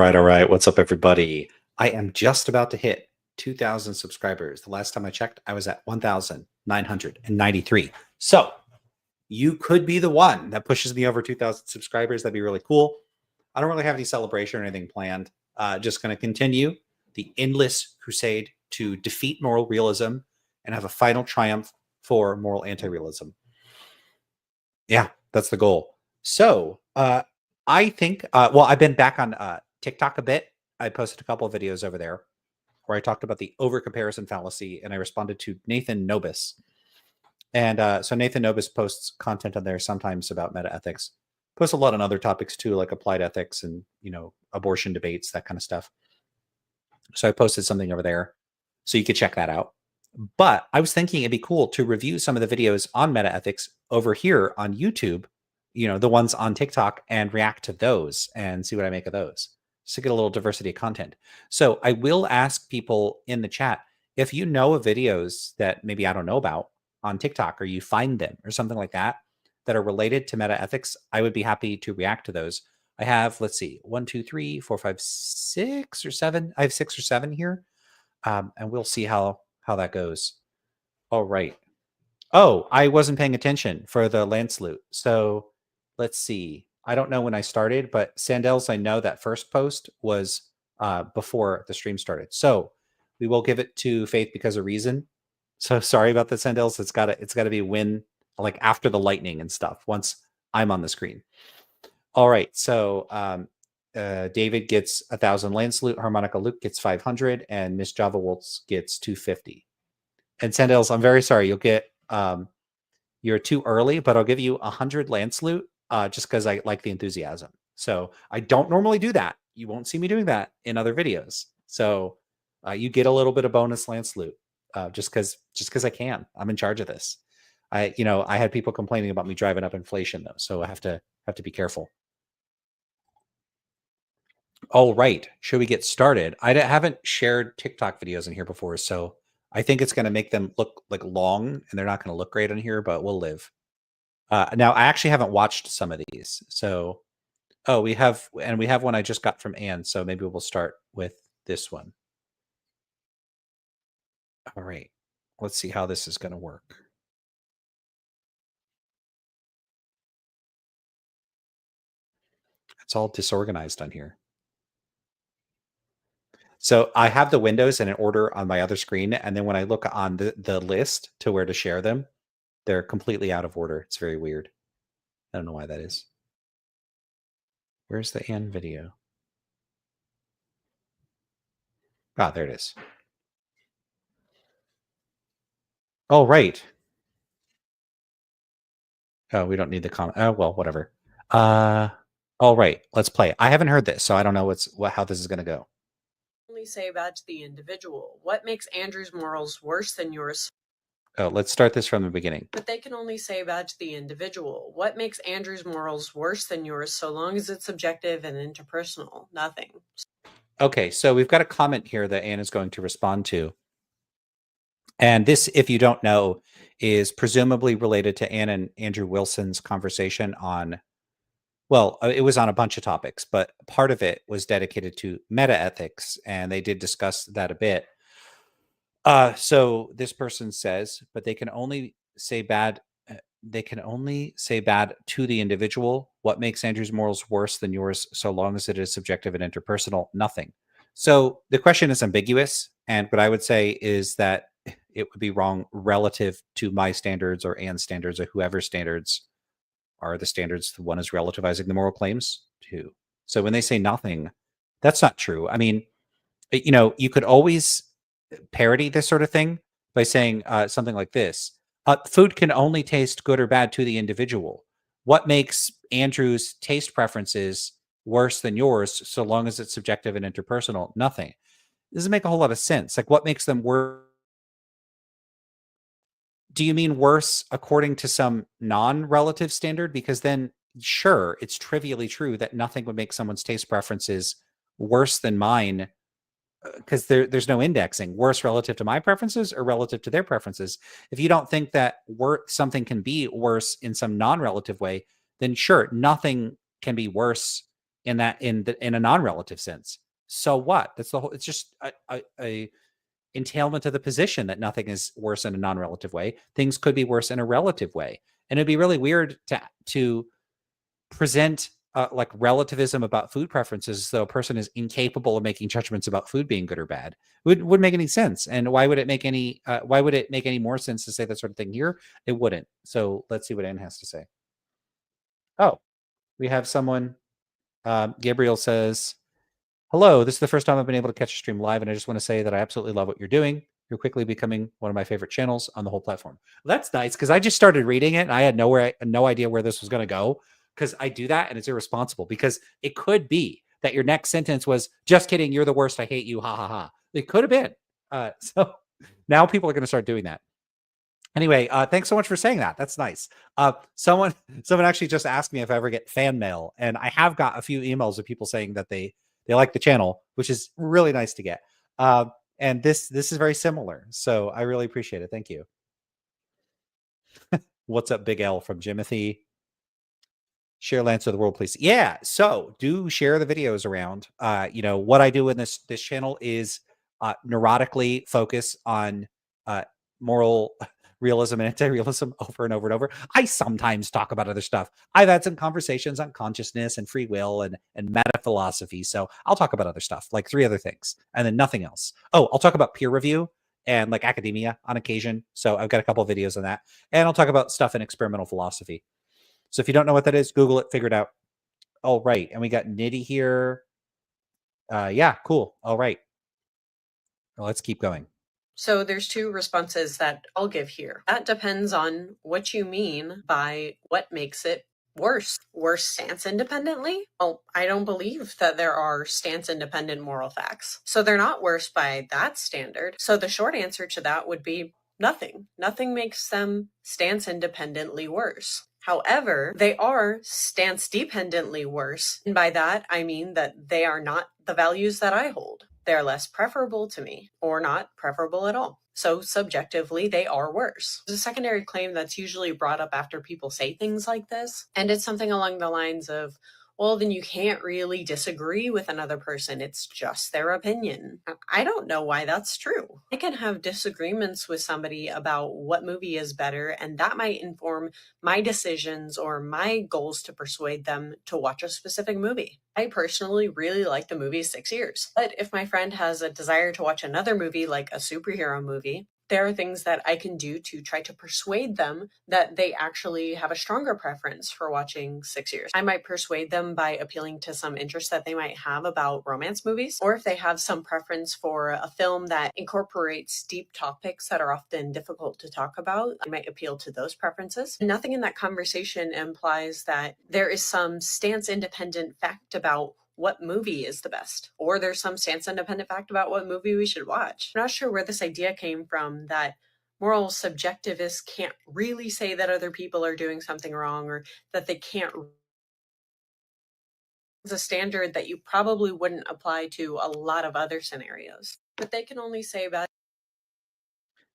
All right. What's up, everybody? I am just about to hit 2,000 subscribers. The last time I checked, I was at 1,993. So you could be the one that pushes me over 2,000 subscribers. That'd be really cool. I don't really have any celebration or anything planned. Just going to continue the endless crusade to defeat moral realism and have a final triumph for moral anti-realism. Yeah, that's the goal. So I think, well, I've been back on TikTok a bit. I posted a couple of videos over there where I talked about the over-comparison fallacy, and I responded to Nathan Nobis. And so Nathan Nobis posts content on there sometimes about metaethics. Posts a lot on other topics too, like applied ethics and, abortion debates, that kind of stuff. So I posted something over there. So you could check that out. But I was thinking it'd be cool to review some of the videos on metaethics over here on YouTube, the ones on TikTok, and react to those and see what I make of those. Just to get a little diversity of content. So I will ask people in the chat, if you know of videos that maybe I don't know about on TikTok, or you find them or something like that are related to metaethics, I would be happy to react to those. I have, let's see, 1, 2, 3, 4, 5, 6 or 7. I have 6 or 7 here. And we'll see how that goes. All right. Oh, I wasn't paying attention for the land salute. So let's see. I don't know when I started, but Sandels, I know that first post was before the stream started. So we will give it to Faith because of reason. So sorry about the Sandels. It's gotta be when, like, after the lightning and stuff, once I'm on the screen. All right. So David gets 1,000 land salute, Harmonica Luke gets 500, and Miss Java Waltz gets 250. And Sandels, I'm very sorry. You'll get you're too early, but I'll give you 100 land salute just because I like the enthusiasm. So I don't normally do that. You won't see me doing that in other videos. So you get a little bit of bonus land salute just because I can. I'm in charge of this. I had people complaining about me driving up inflation though, so I have to be careful. All right, should we get started? I haven't shared TikTok videos in here before, so I think it's going to make them look like long, and they're not going to look great on here, but we'll live. Now, I actually haven't watched some of these, so we have one I just got from Anne, so maybe we'll start with this one. All right, let's see how this is going to work. It's all disorganized on here. So I have the windows in an order on my other screen, and then when I look on the list to where to share them, they're completely out of order. It's very weird. I don't know why that is. Where's the Anne video? Ah, there it is. Oh, right. Oh, we don't need the comment. Oh, well, whatever. All right, let's play. I haven't heard this, so I don't know how this is going to go. Only say about the individual. What makes Andrew's morals worse than yours? Oh, let's start this from the beginning. But they can only say about the individual. What makes Andrew's morals worse than yours so long as it's subjective and interpersonal? Nothing. Okay, so we've got a comment here that Anne is going to respond to. And this, if you don't know, is presumably related to Anne and Andrew Wilson's conversation on, well, it was on a bunch of topics, but part of it was dedicated to metaethics, and they did discuss that a bit. So this person says, but they can only say bad. They can only say bad to the individual. What makes Andrew's morals worse than yours, so long as it is subjective and interpersonal? Nothing. So the question is ambiguous, and what I would say is that it would be wrong relative to my standards or Anne's standards or whoever's standards are the standards the one is relativizing the moral claims to. So when they say nothing, that's not true. I mean, you could always parody this sort of thing by saying something like this. Food can only taste good or bad to the individual. What makes Andrew's taste preferences worse than yours, so long as it's subjective and interpersonal? Nothing. It doesn't make a whole lot of sense. Like, what makes them worse? Do you mean worse according to some non-relative standard? Because then, sure, it's trivially true that nothing would make someone's taste preferences worse than mine, because there's no indexing. Worse relative to my preferences or relative to their preferences. If you don't think that something can be worse in some non-relative way, then sure, nothing can be worse in a non-relative sense. So what? That's the whole. It's just a entailment of the position that nothing is worse in a non-relative way. Things could be worse in a relative way, and it'd be really weird to present like relativism about food preferences as though a person is incapable of making judgments about food being good or bad. It wouldn't make any sense. And why would it make any more sense to say that sort of thing here? It wouldn't. So let's see what Anne has to say. Oh, we have someone. Gabriel says, hello, this is the first time I've been able to catch a stream live, and I just want to say that I absolutely love what you're doing. You're quickly becoming one of my favorite channels on the whole platform. Well, that's nice, because I just started reading it and I had no idea where this was going to go, because I do that and it's irresponsible, because it could be that your next sentence was, just kidding, you're the worst, I hate you, ha ha ha. It could have been. So now people are going to start doing that. Anyway, thanks so much for saying that. That's nice. Someone actually just asked me if I ever get fan mail, and I have got a few emails of people saying that they like the channel, which is really nice to get. And this is very similar, so I really appreciate it. Thank you. What's up, Big L from Jimothy? Share Lance of the World, please. Yeah, so do share the videos around. What I do in this channel is neurotically focus on moral realism and anti-realism over and over and over. I sometimes talk about other stuff. I've had some conversations on consciousness and free will and meta philosophy. So I'll talk about other stuff, like 3 other things, and then nothing else. Oh, I'll talk about peer review and like academia on occasion. So I've got a couple of videos on that. And I'll talk about stuff in experimental philosophy. So if you don't know what that is, Google it, figure it out. All right. And we got Nitty here. Yeah, cool. All right. Well, let's keep going. So there's 2 responses that I'll give here. That depends on what you mean by what makes it worse. Worse stance independently? Well, I don't believe that there are stance independent moral facts. So they're not worse by that standard. So the short answer to that would be nothing. Nothing makes them stance independently worse. However, they are stance dependently worse. And by that, I mean that they are not the values that I hold. They're less preferable to me, or not preferable at all. So subjectively, they are worse. There's a secondary claim that's usually brought up after people say things like this. And it's something along the lines of, well, then you can't really disagree with another person. It's just their opinion. I don't know why that's true. I can have disagreements with somebody about what movie is better, and that might inform my decisions or my goals to persuade them to watch a specific movie. I personally really like the movie 6 Years. But if my friend has a desire to watch another movie, like a superhero movie, there are things that I can do to try to persuade them that they actually have a stronger preference for watching 6 Years. I might persuade them by appealing to some interest that they might have about romance movies, or if they have some preference for a film that incorporates deep topics that are often difficult to talk about, I might appeal to those preferences. Nothing in that conversation implies that there is some stance independent fact about what movie is the best, or there's some stance independent fact about what movie we should watch. I'm not sure where this idea came from that moral subjectivists can't really say that other people are doing something wrong, or that they can't. It's a standard that you probably wouldn't apply to a lot of other scenarios, but they can only say about.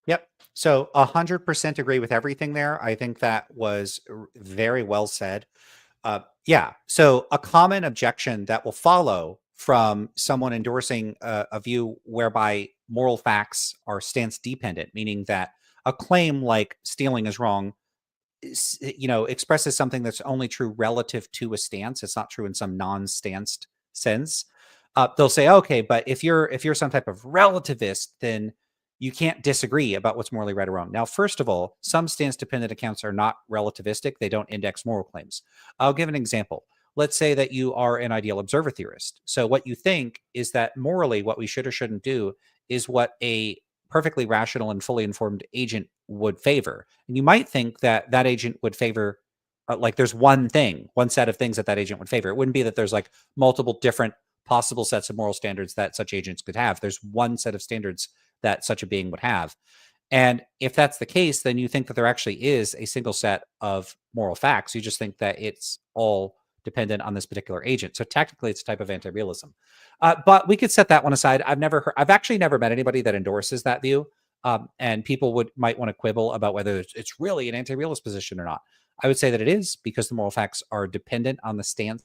Yep. So 100% agree with everything there. I think that was very well said. Yeah. So a common objection that will follow from someone endorsing a view whereby moral facts are stance dependent, meaning that a claim like stealing is wrong, expresses something that's only true relative to a stance. It's not true in some non-stanced sense. They'll say, okay, but if you're some type of relativist, then you can't disagree about what's morally right or wrong. Now, first of all, some stance-dependent accounts are not relativistic. They don't index moral claims. I'll give an example. Let's say that you are an ideal observer theorist. So what you think is that morally what we should or shouldn't do is what a perfectly rational and fully informed agent would favor. And you might think that that agent would favor, like there's one set of things that that agent would favor. It wouldn't be that there's like multiple different possible sets of moral standards that such agents could have. There's one set of standards that such a being would have. And if that's the case, then you think that there actually is a single set of moral facts. You just think that it's all dependent on this particular agent. So technically it's a type of anti-realism. But we could set that one aside. I've actually never met anybody that endorses that view. And people might want to quibble about whether it's really an anti-realist position or not. I would say that it is, because the moral facts are dependent on the stance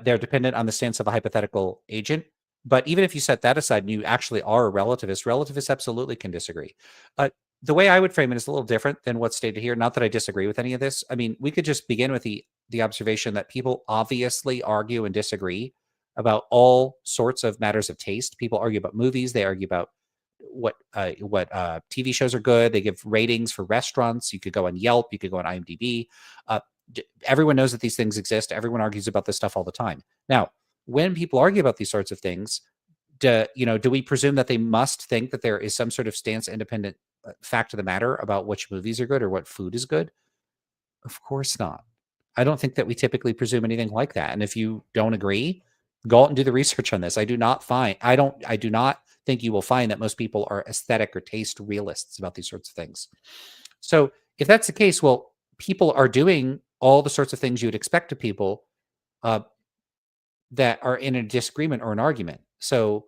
they're dependent on the stance of a hypothetical agent. But even if you set that aside and you actually are a relativist, relativists absolutely can disagree. The way I would frame it is a little different than what's stated here. Not that I disagree with any of this. I mean, we could just begin with the observation that people obviously argue and disagree about all sorts of matters of taste. People argue about movies. They argue about what TV shows are good. They give ratings for restaurants. You could go on Yelp. You could go on IMDb. Everyone knows that these things exist. Everyone argues about this stuff all the time. Now, when people argue about these sorts of things, do we presume that they must think that there is some sort of stance independent fact of the matter about which movies are good or what food is good? Of course not. I don't think that we typically presume anything like that. And if you don't agree, go out and do the research on this. I do not think you will find that most people are aesthetic or taste realists about these sorts of things. So if that's the case, well, people are doing all the sorts of things you would expect of people that are in a disagreement or an argument. So,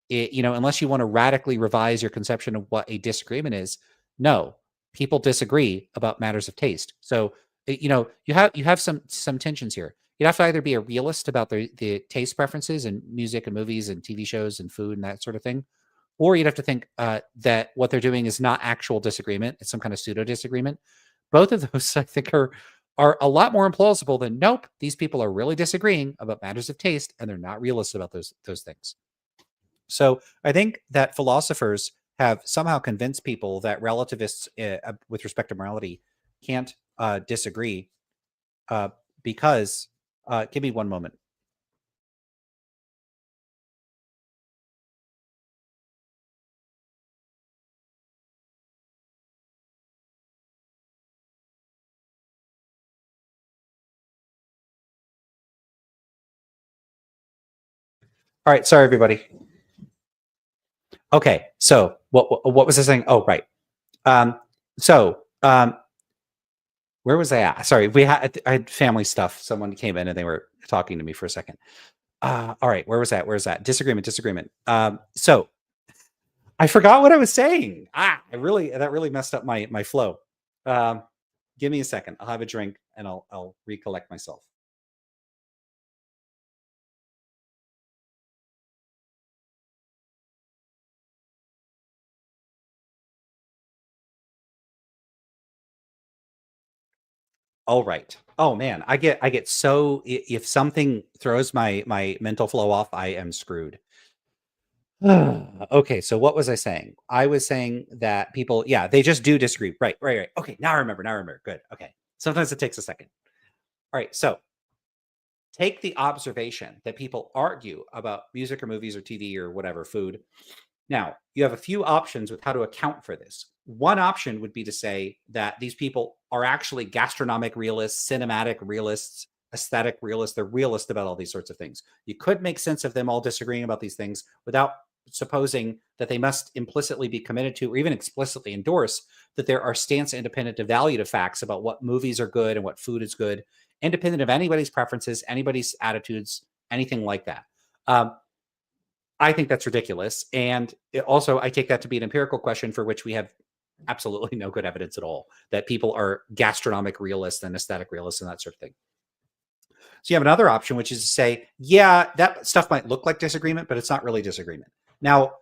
unless you want to radically revise your conception of what a disagreement is, no, people disagree about matters of taste. So, you have some tensions here. You have to either be a realist about the taste preferences in music and movies and TV shows and food and that sort of thing, or you'd have to think that what they're doing is not actual disagreement; it's some kind of pseudo disagreement. Both of those, I think, are a lot more implausible than nope. These people are really disagreeing about matters of taste, and they're not realists about those things. So I think that philosophers have somehow convinced people that relativists, with respect to morality, can't disagree because. Give me one moment. All right, sorry everybody. Okay, so what was I saying? Oh, right. So where was I at? Sorry, I had family stuff. Someone came in and they were talking to me for a second. All right, where was that? Where's that? Disagreement. So I forgot what I was saying. That really messed up my flow. Give me a second. I'll have a drink and I'll recollect myself. All right. Oh man, I get so if something throws my mental flow off, I am screwed. Okay, so what was I saying? I was saying that people, yeah, they just do disagree. Right. Okay, now I remember. Good. Okay. Sometimes it takes a second. All right, so take the observation that people argue about music or movies or TV or whatever, food. Now, you have a few options with how to account for this. One option would be to say that these people are actually gastronomic realists, cinematic realists, aesthetic realists. They're realist about all these sorts of things. You could make sense of them all disagreeing about these things without supposing that they must implicitly be committed to or even explicitly endorse that there are stance independent evaluative facts about what movies are good and what food is good, independent of anybody's preferences, anybody's attitudes, anything like that. I think that's ridiculous. And also, I take that to be an empirical question for which we have absolutely no good evidence at all that people are gastronomic realists and aesthetic realists and that sort of thing. So you have another option, which is to say, yeah, that stuff might look like disagreement, but it's not really disagreement. Now,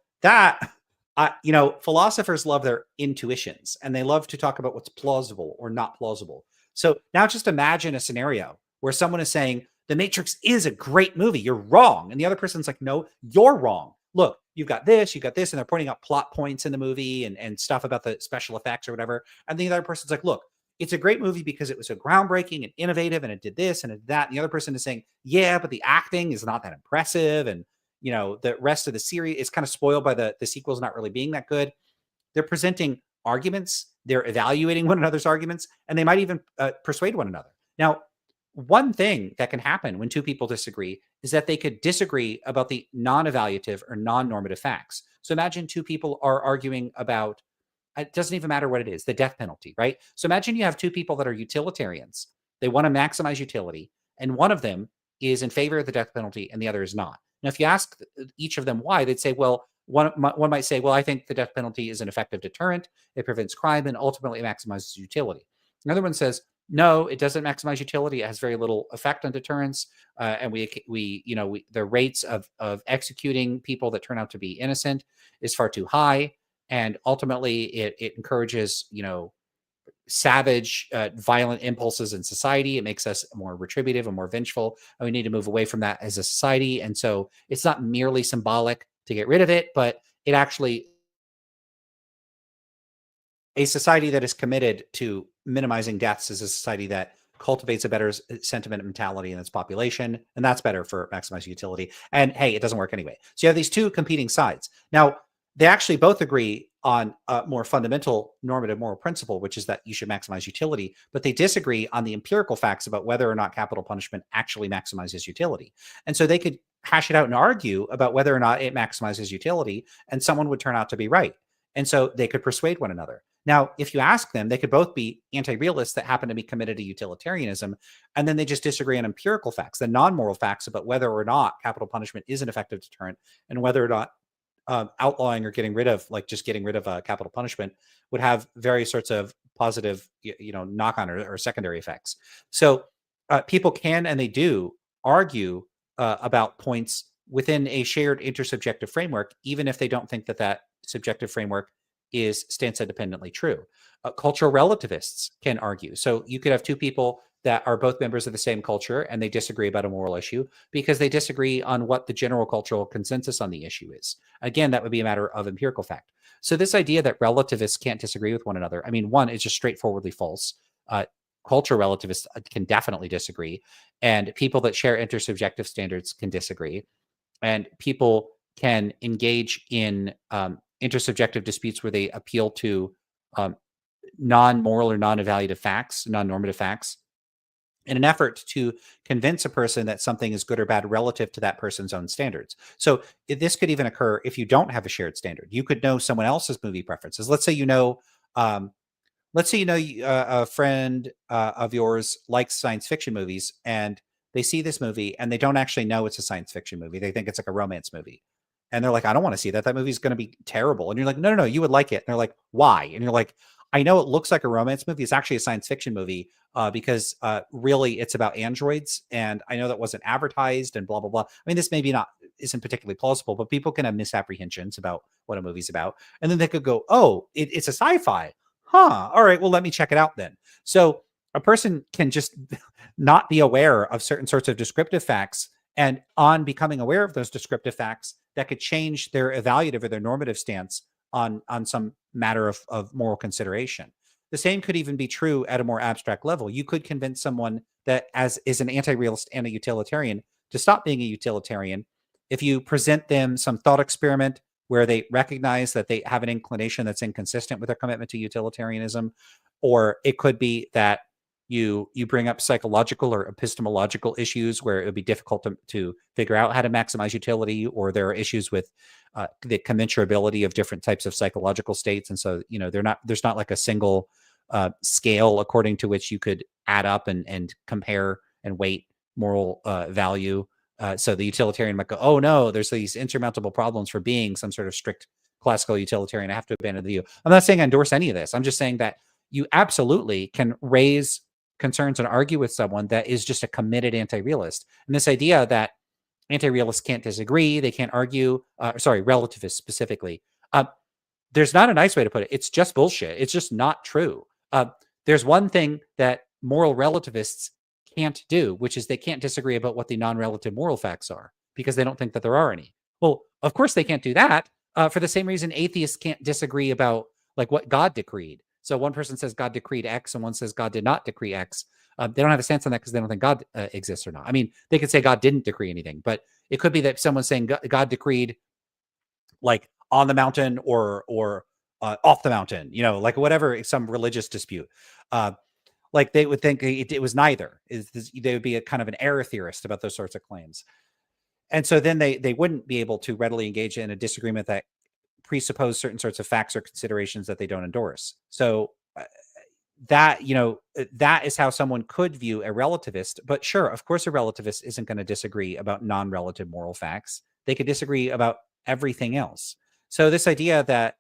philosophers love their intuitions and they love to talk about what's plausible or not plausible. So now just imagine a scenario where someone is saying, The Matrix is a great movie. You're wrong. And the other person's like, no, you're wrong. Look, you've got this, and they're pointing out plot points in the movie and stuff about the special effects or whatever. And the other person's like, look, it's a great movie because it was so groundbreaking and innovative and it did this and it did that. And the other person is saying, yeah, but the acting is not that impressive. And, the rest of the series is kind of spoiled by the sequels not really being that good. They're presenting arguments. They're evaluating one another's arguments, and they might even persuade one another. Now, one thing that can happen when two people disagree is that they could disagree about the non-evaluative or non-normative facts. So imagine two people are arguing about, it doesn't even matter what it is, the death penalty, right? So imagine you have two people that are utilitarians. They want to maximize utility, and one of them is in favor of the death penalty and the other is not. Now, if you ask each of them why, they'd say, well, one might say, well, I think the death penalty is an effective deterrent. It prevents crime and ultimately maximizes utility. Another one says, No, it doesn't maximize utility. It has very little effect on deterrence, and the rates of executing people that turn out to be innocent is far too high, and ultimately it encourages savage, violent impulses in society. It makes us more retributive and more vengeful, and we need to move away from that as a society. And so it's not merely symbolic to get rid of it, but it actually a society that is committed to minimizing deaths is a society that cultivates a better sentiment mentality in its population, and that's better for maximizing utility. And hey, it doesn't work anyway. So you have these two competing sides. Now, they actually both agree on a more fundamental normative moral principle, which is that you should maximize utility, but they disagree on the empirical facts about whether or not capital punishment actually maximizes utility. And so they could hash it out and argue about whether or not it maximizes utility, and someone would turn out to be right. And so they could persuade one another. Now, if you ask them, they could both be anti-realists that happen to be committed to utilitarianism, and then they just disagree on empirical facts, the non-moral facts about whether or not capital punishment is an effective deterrent, and whether or not outlawing or getting rid of, capital punishment would have various sorts of positive, knock-on or secondary effects. So people can and they do argue about points within a shared intersubjective framework, even if they don't think that subjective framework stands independently true. Cultural relativists can argue. So you could have two people that are both members of the same culture and they disagree about a moral issue because they disagree on what the general cultural consensus on the issue is. Again, that would be a matter of empirical fact. So this idea that relativists can't disagree with one another, I mean, one, is just straightforwardly false. Cultural relativists can definitely disagree, and people that share intersubjective standards can disagree, and people can engage in intersubjective disputes where they appeal to non-moral or non-evaluative facts, non-normative facts, in an effort to convince a person that something is good or bad relative to that person's own standards. So this could even occur if you don't have a shared standard. You could know someone else's movie preferences. Let's say a friend of yours likes science fiction movies, and they see this movie and they don't actually know it's a science fiction movie. They think it's like a romance movie. And they're like, I don't want to see that. That movie's going to be terrible. And you're like, no, you would like it. And they're like, why? And you're like, I know it looks like a romance movie. It's actually a science fiction movie because really it's about androids. And I know that wasn't advertised and blah, blah, blah. I mean, this maybe isn't particularly plausible, but people can have misapprehensions about what a movie's about. And then they could go, oh, it's a sci-fi. Huh. All right. Well, let me check it out then. So a person can just not be aware of certain sorts of descriptive facts. And on becoming aware of those descriptive facts, that could change their evaluative or their normative stance on some matter of moral consideration. The same could even be true at a more abstract level. You could convince someone that is an anti-realist and a utilitarian to stop being a utilitarian if you present them some thought experiment where they recognize that they have an inclination that's inconsistent with their commitment to utilitarianism. Or it could be that you bring up psychological or epistemological issues where it would be difficult to figure out how to maximize utility, or there are issues with the commensurability of different types of psychological states. And so, there's not like a single scale according to which you could add up and compare and weight moral value. So the utilitarian might go, oh no, there's these insurmountable problems for being some sort of strict classical utilitarian. I have to abandon the view. I'm not saying I endorse any of this. I'm just saying that you absolutely can raise concerns and argue with someone that is just a committed anti-realist. And this idea that anti-realists can't disagree, they can't argue, relativists specifically. There's not a nice way to put it. It's just bullshit. It's just not true. There's one thing that moral relativists can't do, which is they can't disagree about what the non-relative moral facts are because they don't think that there are any. Well, of course they can't do that for the same reason atheists can't disagree about like what God decreed. So one person says God decreed X and one says God did not decree X. They don't have a stance on that because they don't think God exists or not. I mean, they could say God didn't decree anything, but it could be that someone's saying God decreed like on the mountain or off the mountain, like whatever, some religious dispute. Like they would think it was neither. They would be a kind of an error theorist about those sorts of claims. And so then they wouldn't be able to readily engage in a disagreement that presuppose certain sorts of facts or considerations that they don't endorse. So that is how someone could view a relativist. But sure, of course, a relativist isn't going to disagree about non-relative moral facts. They could disagree about everything else. So this idea that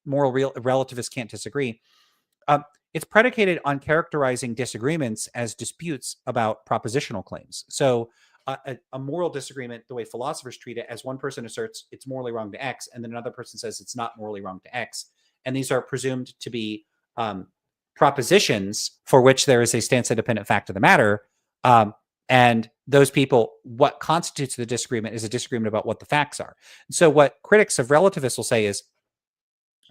relativists can't disagree, it's predicated on characterizing disagreements as disputes about propositional claims. So a moral disagreement, the way philosophers treat it, as one person asserts it's morally wrong to X, and then another person says it's not morally wrong to X. And these are presumed to be propositions for which there is a stance independent fact of the matter. And those people, what constitutes the disagreement is a disagreement about what the facts are. So what critics of relativists will say is,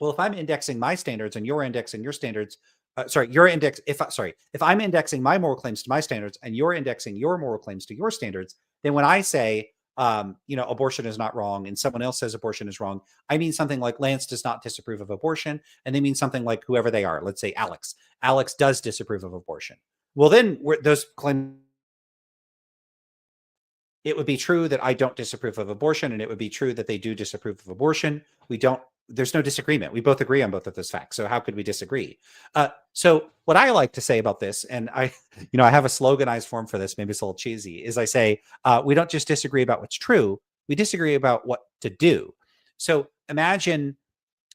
well, if I'm indexing my standards and you're indexing your standards, if I'm indexing my moral claims to my standards and you're indexing your moral claims to your standards, then when I say, abortion is not wrong and someone else says abortion is wrong, I mean something like Lance does not disapprove of abortion. And they mean something like whoever they are. Let's say Alex. Alex does disapprove of abortion. Well, then those claims, it would be true that I don't disapprove of abortion, and it would be true that they do disapprove of abortion. There's no disagreement. We both agree on both of those facts. So how could we disagree? So what I like to say about this, and I have a sloganized form for this, maybe it's a little cheesy, is I say, we don't just disagree about what's true, we disagree about what to do. So imagine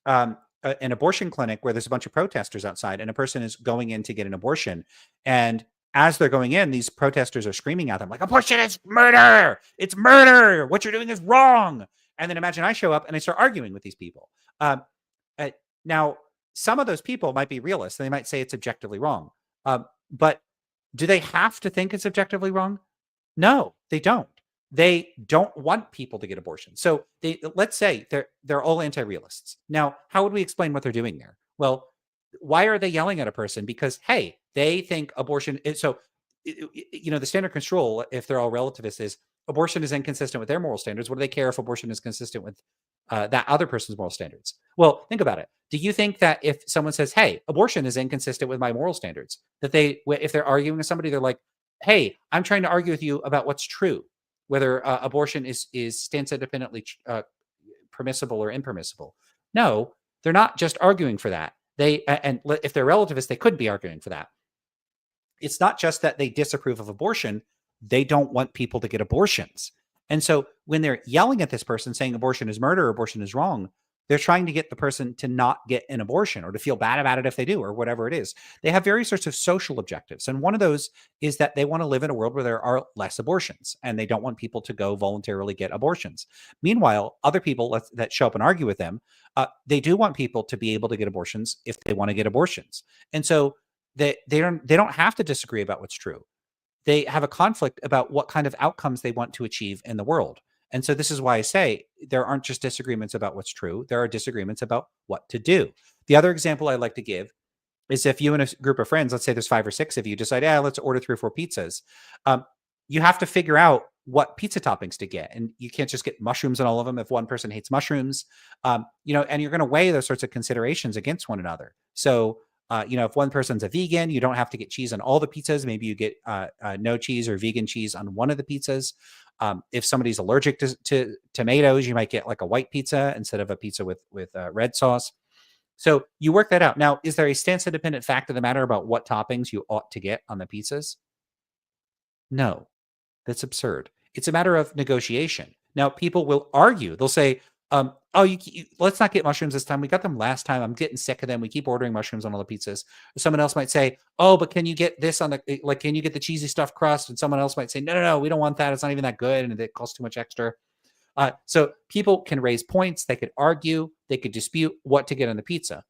an abortion clinic where there's a bunch of protesters outside and a person is going in to get an abortion. And as they're going in, these protesters are screaming at them like, abortion is murder. It's murder. What you're doing is wrong. And then imagine I show up and I start arguing with these people. Now, some of those people might be realists. And they might say it's objectively wrong. But do they have to think it's objectively wrong? No, they don't. They don't want people to get abortions. So let's say they're all anti-realists. Now, how would we explain what they're doing there? Well, why are they yelling at a person? Because, hey, they think abortion is so, the standard control, if they're all relativists, is abortion is inconsistent with their moral standards. What do they care if abortion is consistent with that other person's moral standards? Well, think about it. Do you think that if someone says, hey, abortion is inconsistent with my moral standards, that if they're arguing with somebody, they're like, hey, I'm trying to argue with you about what's true, whether abortion is stance independently permissible or impermissible? No, they're not just arguing for that. And if they're relativists, they could be arguing for that. It's not just that they disapprove of abortion, they don't want people to get abortions. And so when they're yelling at this person saying abortion is murder, abortion is wrong, they're trying to get the person to not get an abortion or to feel bad about it if they do, or whatever it is. They have various sorts of social objectives. And one of those is that they want to live in a world where there are less abortions and they don't want people to go voluntarily get abortions. Meanwhile, other people that show up and argue with them, they do want people to be able to get abortions if they want to get abortions. And so they don't have to disagree about what's true. They have a conflict about what kind of outcomes they want to achieve in the world. And so this is why I say there aren't just disagreements about what's true. There are disagreements about what to do. The other example I like to give is if you and a group of friends, let's say there's 5 or 6 of you, decide, let's order 3 or 4 pizzas. You have to figure out what pizza toppings to get. And you can't just get mushrooms on all of them if one person hates mushrooms. And you're going to weigh those sorts of considerations against one another. So if one person's a vegan, you don't have to get cheese on all the pizzas. Maybe you get no cheese or vegan cheese on one of the pizzas. If somebody's allergic to tomatoes, you might get like a white pizza instead of a pizza with red sauce. So you work that out. Now, is there a stance independent fact of the matter about what toppings you ought to get on the pizzas? No, that's absurd. It's a matter of negotiation. Now, people will argue. They'll say, let's not get mushrooms this time. We got them last time. I'm getting sick of them. We keep ordering mushrooms on all the pizzas. Or someone else might say, but can you get this on can you get the cheesy stuffed crust? And someone else might say, no, we don't want that. It's not even that good. And it costs too much extra. So people can raise points. They could argue. They could dispute what to get on the pizza.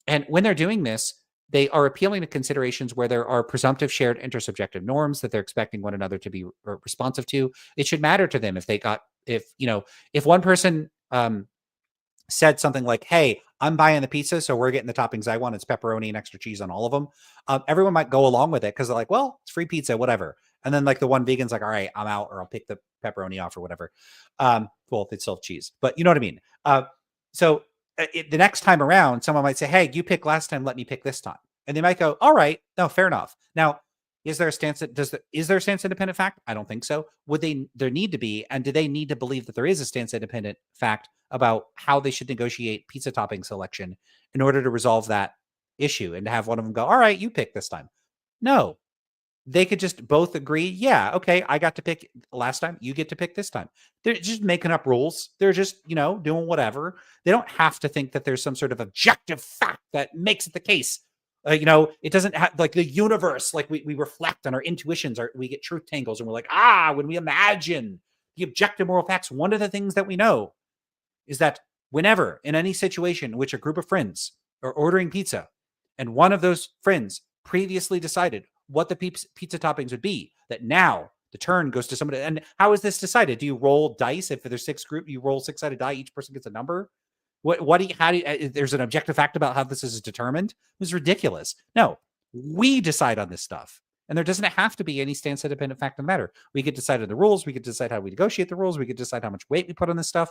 And when they're doing this, they are appealing to considerations where there are presumptive shared intersubjective norms that they're expecting one another to be responsive to. It should matter to them if one person said something like, hey, I'm buying the pizza, so we're getting the toppings I want. It's pepperoni and extra cheese on all of them. Everyone might go along with it because they're like, well, it's free pizza, whatever. And then like the one vegan's like, all right, I'm out, or I'll pick the pepperoni off or whatever. Well, they still have cheese, but you know what I mean? So the next time around, someone might say, hey, you picked last time, let me pick this time. And they might go, all right, no, fair enough. Now, is there a stance independent fact? I don't think so. There need to be, and do they need to believe that there is a stance independent fact about how they should negotiate pizza topping selection in order to resolve that issue and to have one of them go, all right, you pick this time? No, they could just both agree. Yeah, okay, I got to pick last time. You get to pick this time. They're just making up rules. They're just, doing whatever. They don't have to think that there's some sort of objective fact that makes it the case. It doesn't have like the universe, like we reflect on our intuitions, we get truth tangles, and we're like, when we imagine the objective moral facts, one of the things that we know is that whenever in any situation in which a group of friends are ordering pizza and one of those friends previously decided what the pizza toppings would be, that now the turn goes to somebody. And how is this decided? Do you roll dice? If there's 6 group, you roll 6-sided die, each person gets a number. There's an objective fact about how this is determined? It was ridiculous. No, we decide on this stuff. And there doesn't have to be any stance independent fact of the matter. We could decide on the rules. We could decide how we negotiate the rules. We could decide how much weight we put on this stuff.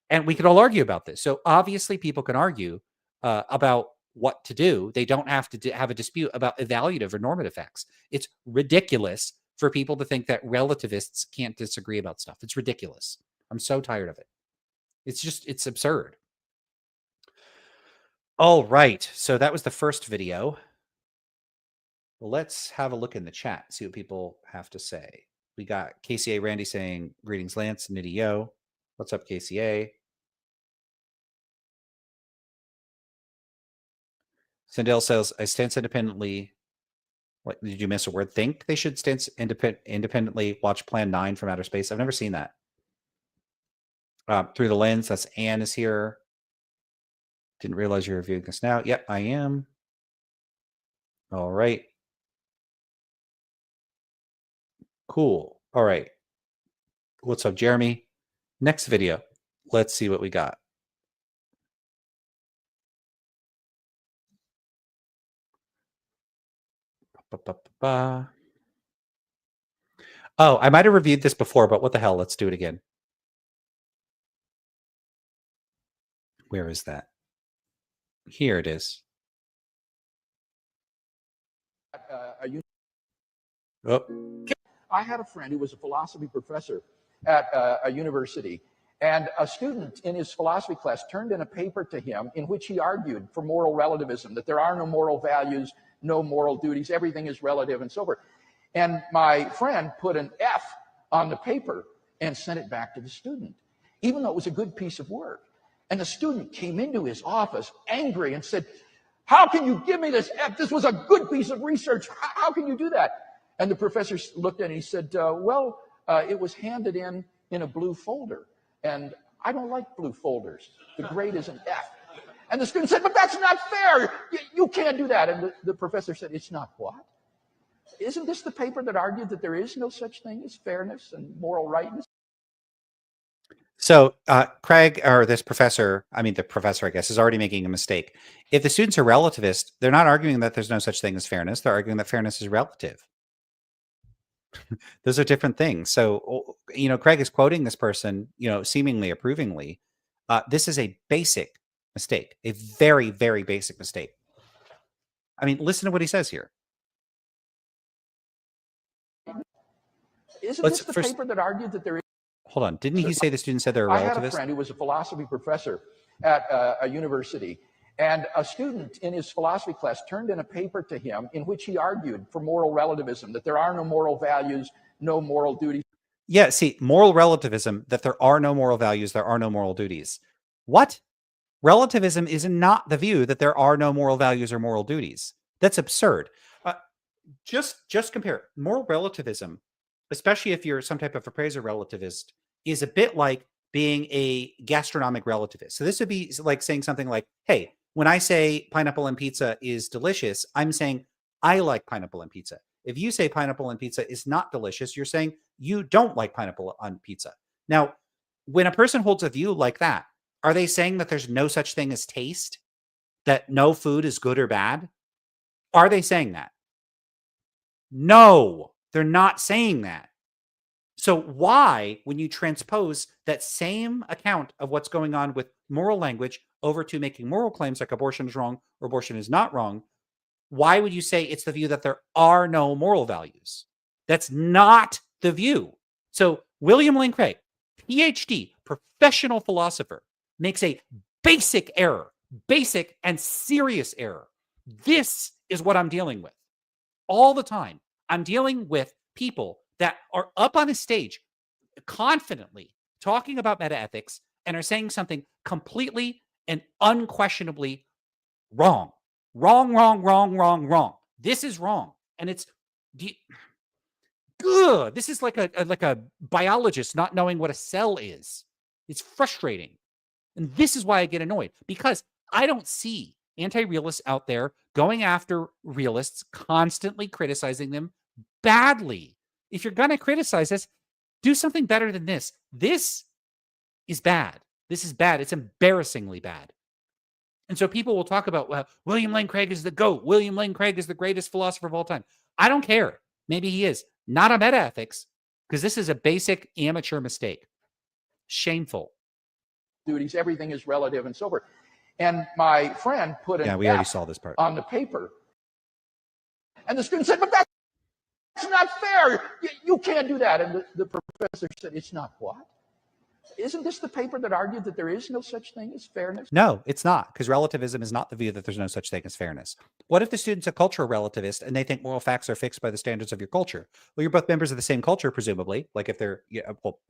And we could all argue about this. So obviously people can argue about what to do. They don't have to have a dispute about evaluative or normative facts. It's ridiculous for people to think that relativists can't disagree about stuff. It's ridiculous. I'm so tired of it. It's absurd. All right. So that was the first video. Well, let's have a look in the chat, see what people have to say. We got KCA Randy saying, greetings, Lance, Nitty Yo. What's up, KCA? Sandell says, I stance independently. What, did you miss a word? Think they should stance independently watch Plan 9 from outer space. I've never seen that. Through the lens, that's Anne is here. Didn't realize you're reviewing this now. Yep, I am. All right. Cool. All right. What's up, Jeremy? Next video. Let's see what we got. Oh, I might have reviewed this before, but what the hell? Let's do it again. Where is that? Here it is. I had a friend who was a philosophy professor at a university, and a student in his philosophy class turned in a paper to him in which he argued for moral relativism, that there are no moral values, no moral duties, everything is relative, and so forth. And my friend put an F on the paper and sent it back to the student, even though it was a good piece of work. And the student came into his office angry and said, how can you give me this F? This was a good piece of research. How can you do that? And the professor looked at it and he said, it was handed in a blue folder. And I don't like blue folders. The grade is an F. And the student said, but that's not fair. You can't do that. And the professor said, it's not what? Isn't this the paper that argued that there is no such thing as fairness and moral rightness? So Craig, or this professor, the professor, I guess, is already making a mistake. If the students are relativist, they're not arguing that there's no such thing as fairness. They're arguing that fairness is relative. Those are different things. So, Craig is quoting this person, seemingly approvingly. This is a basic mistake, a very, very basic mistake. Listen to what he says here. Isn't this the paper that argued that there is? Hold on. Didn't he say the student said they're a relativist? I had a friend who was a philosophy professor at a university, and a student in his philosophy class turned in a paper to him in which he argued for moral relativism, that there are no moral values, no moral duties. Yeah, see, moral relativism, that there are no moral values, there are no moral duties. What? Relativism is not the view that there are no moral values or moral duties. That's absurd. Just compare. Moral relativism, especially if you're some type of appraiser relativist, is a bit like being a gastronomic relativist. So this would be like saying something like, hey, when I say pineapple on pizza is delicious, I'm saying I like pineapple on pizza. If you say pineapple on pizza is not delicious, you're saying you don't like pineapple on pizza. Now, when a person holds a view like that, are they saying that there's no such thing as taste? That no food is good or bad? Are they saying that? No, they're not saying that. So why, when you transpose that same account of what's going on with moral language over to making moral claims like abortion is wrong or abortion is not wrong, why would you say it's the view that there are no moral values? That's not the view. So William Lane Craig, PhD, professional philosopher, makes a basic error, basic and serious error. This is what I'm dealing with all the time. I'm dealing with people that are up on a stage confidently talking about metaethics and are saying something completely and unquestionably wrong. Wrong, wrong, wrong, wrong, wrong. This is wrong. And it's good. This is like a biologist not knowing what a cell is. It's frustrating. And this is why I get annoyed, because I don't see anti-realists out there going after realists, constantly criticizing them badly. If you're going to criticize us, do something better than this. This is bad. This is bad. It's embarrassingly bad. And so people will talk about, well, William Lane Craig is the GOAT. William Lane Craig is the greatest philosopher of all time. I don't care. Maybe he is. Not on metaethics, because this is a basic amateur mistake. Shameful. Duties, everything is relative and so forth. And my friend put an we already F saw this part on the paper. And the student said, but that's not fair. You can't do that. And the professor said, it's not what? Isn't this the paper that argued that there is no such thing as fairness? No, it's not, because relativism is not the view that there's no such thing as fairness. What if the student's a cultural relativist and they think moral facts are fixed by the standards of your culture? Well, you're both members of the same culture, presumably. Like if they're,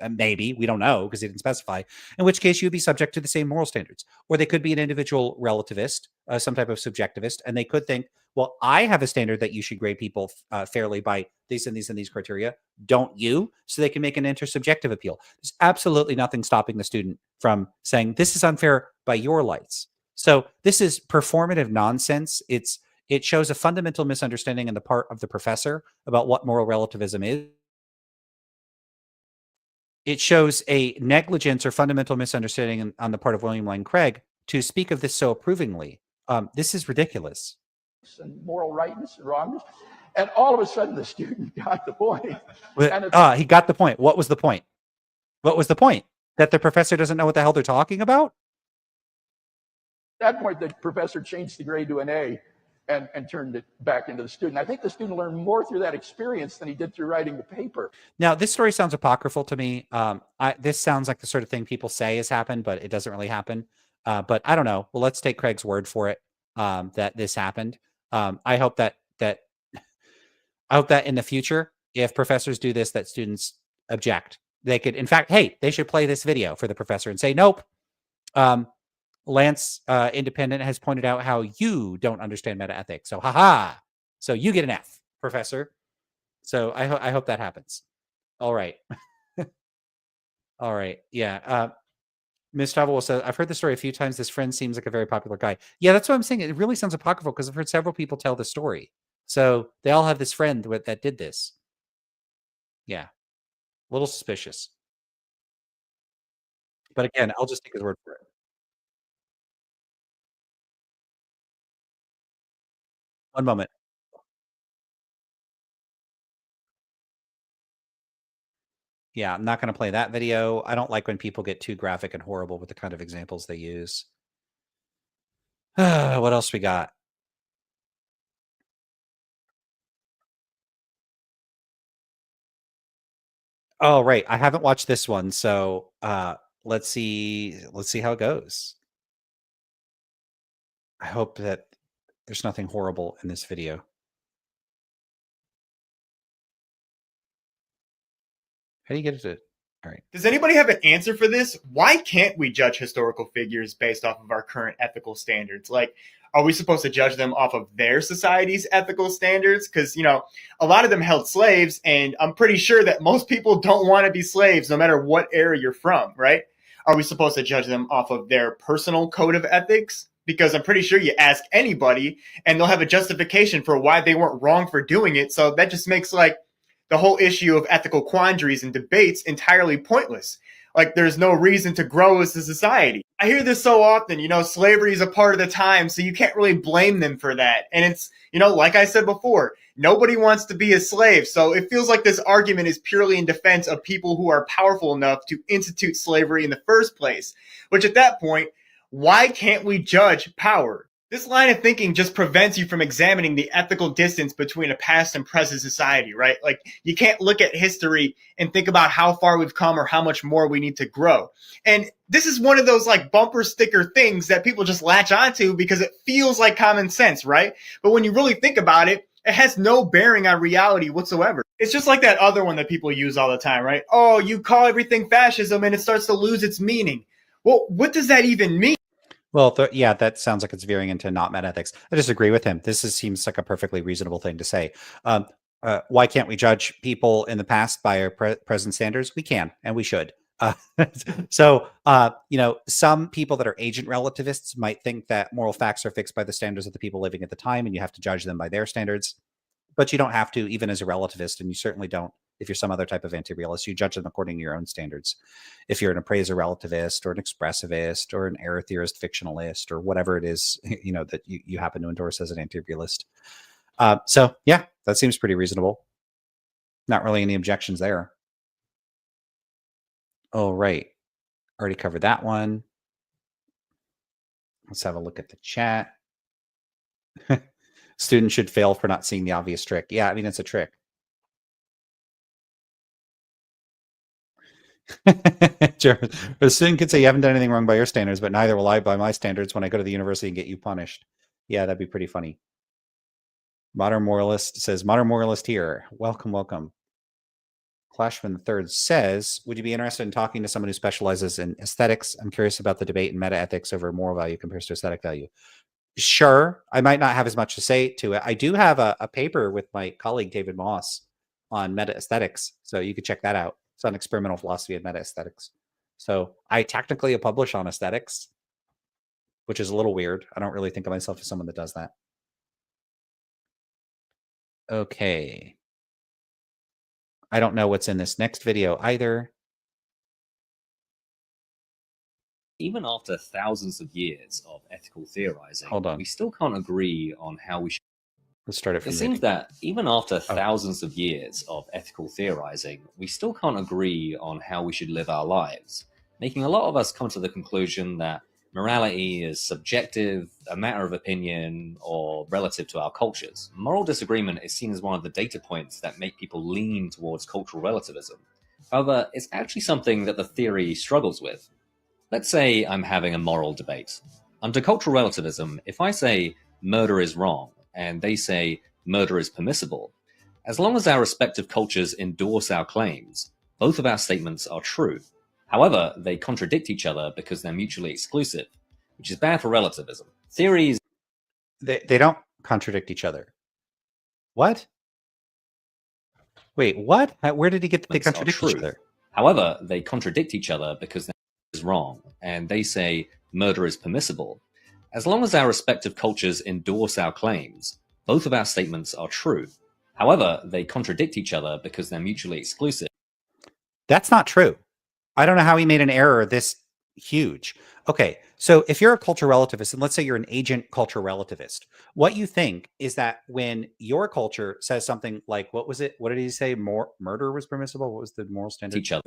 maybe, we don't know because he didn't specify, in which case you'd be subject to the same moral standards. Or they could be an individual relativist, some type of subjectivist, and they could think, well, I have a standard that you should grade people fairly by these and these and these criteria. Don't you? So they can make an intersubjective appeal. There's absolutely nothing stopping the student from saying this is unfair by your lights. So this is performative nonsense. It shows a fundamental misunderstanding on the part of the professor about what moral relativism is. It shows a negligence or fundamental misunderstanding on the part of William Lane Craig to speak of this so approvingly. This is ridiculous. And moral rightness and wrongness. And all of a sudden, the student got the point. He got the point. What was the point? What was the point? That the professor doesn't know what the hell they're talking about? At that point, the professor changed the grade to an A and turned it back into the student. I think the student learned more through that experience than he did through writing the paper. Now, this story sounds apocryphal to me. This sounds like the sort of thing people say has happened, but it doesn't really happen. But I don't know. Well, let's take Craig's word for it that this happened. I hope that in the future, if professors do this, that students object. They could, in fact, hey, they should play this video for the professor and say, nope. Lance Independent has pointed out how you don't understand metaethics. So, haha. So you get an F, professor. So I hope that happens. All right. All right. Yeah. Ms. Travel says, I've heard the story a few times. This friend seems like a very popular guy. Yeah, that's what I'm saying. It really sounds apocryphal because I've heard several people tell the story. So they all have this friend that did this. Yeah. A little suspicious. But again, I'll just take his word for it. One moment. Yeah, I'm not going to play that video. I don't like when people get too graphic and horrible with the kind of examples they use. What else we got? Oh, right. I haven't watched this one, so let's see how it goes. I hope that there's nothing horrible in this video. How do you get it to? All right. Does anybody have an answer for this? Why can't we judge historical figures based off of our current ethical standards? Like, are we supposed to judge them off of their society's ethical standards? Because, a lot of them held slaves, and I'm pretty sure that most people don't want to be slaves, no matter what era you're from, right? Are we supposed to judge them off of their personal code of ethics? Because I'm pretty sure you ask anybody, and they'll have a justification for why they weren't wrong for doing it. So that just makes, the whole issue of ethical quandaries and debates entirely pointless. Like, there's no reason to grow as a society. I hear this so often, slavery is a part of the time, so you can't really blame them for that. And it's, like I said before, nobody wants to be a slave. So it feels like this argument is purely in defense of people who are powerful enough to institute slavery in the first place. Which at that point, why can't we judge power? This line of thinking just prevents you from examining the ethical distance between a past and present society, right? Like, you can't look at history and think about how far we've come or how much more we need to grow. And this is one of those bumper sticker things that people just latch onto because it feels like common sense, right? But when you really think about it, it has no bearing on reality whatsoever. It's just like that other one that people use all the time, right? Oh, you call everything fascism and it starts to lose its meaning. Well, what does that even mean? Well, yeah, that sounds like it's veering into not metaethics. I disagree with him. Seems like a perfectly reasonable thing to say. Why can't we judge people in the past by our present standards? We can, and we should. So, some people that are agent relativists might think that moral facts are fixed by the standards of the people living at the time, and you have to judge them by their standards. But you don't have to, even as a relativist, and you certainly don't if you're some other type of anti-realist. You judge them according to your own standards. If you're an appraiser relativist or an expressivist or an error theorist fictionalist or whatever it is, that you happen to endorse as an anti-realist. So yeah, that seems pretty reasonable. Not really any objections there. Oh, right. Already covered that one. Let's have a look at the chat. Students should fail for not seeing the obvious trick. Yeah, I mean, it's a trick. A student could say you haven't done anything wrong by your standards, but neither will I by my standards when I go to the university and get you punished. Yeah, that'd be pretty funny. Modern Moralist says, Modern Moralist here. Welcome, welcome. Clashman III says, would you be interested in talking to someone who specializes in aesthetics? I'm curious about the debate in metaethics over moral value compares to aesthetic value. Sure. I might not have as much to say to it. I do have a paper with my colleague, David Moss, on meta-aesthetics. So you could check that out. It's on experimental philosophy of meta-aesthetics. So I technically publish on aesthetics, which is a little weird. I don't really think of myself as someone that does that. Okay. I don't know what's in this next video either. Even after thousands of years of ethical theorizing, Hold on. we still can't agree on how we should. Let's start it from It the seems that even after thousands of years of ethical theorizing, we still can't agree on how we should live our lives, making a lot of us come to the conclusion that morality is subjective, a matter of opinion, or relative to our cultures. Moral disagreement is seen as one of the data points that make people lean towards cultural relativism. However, it's actually something that the theory struggles with. Let's say I'm having a moral debate. Under cultural relativism, if I say murder is wrong and they say murder is permissible, as long as our respective cultures endorse our claims, both of our statements are true. However, they contradict each other because they're mutually exclusive, which is bad for relativism. Theories... They don't contradict each other. What? Wait, what? Where did he get that they contradict each other? However, they contradict each other because is wrong and they say murder is permissible. As long as our respective cultures endorse our claims, both of our statements are true. However, they contradict each other because they're mutually exclusive. That's not true. I don't know how he made an error this huge. Okay, so if you're a culture relativist, and let's say you're an agent culture relativist, what you think is that when your culture says something like, what was it? What did he say? Murder was permissible? What was the moral standard? Each other.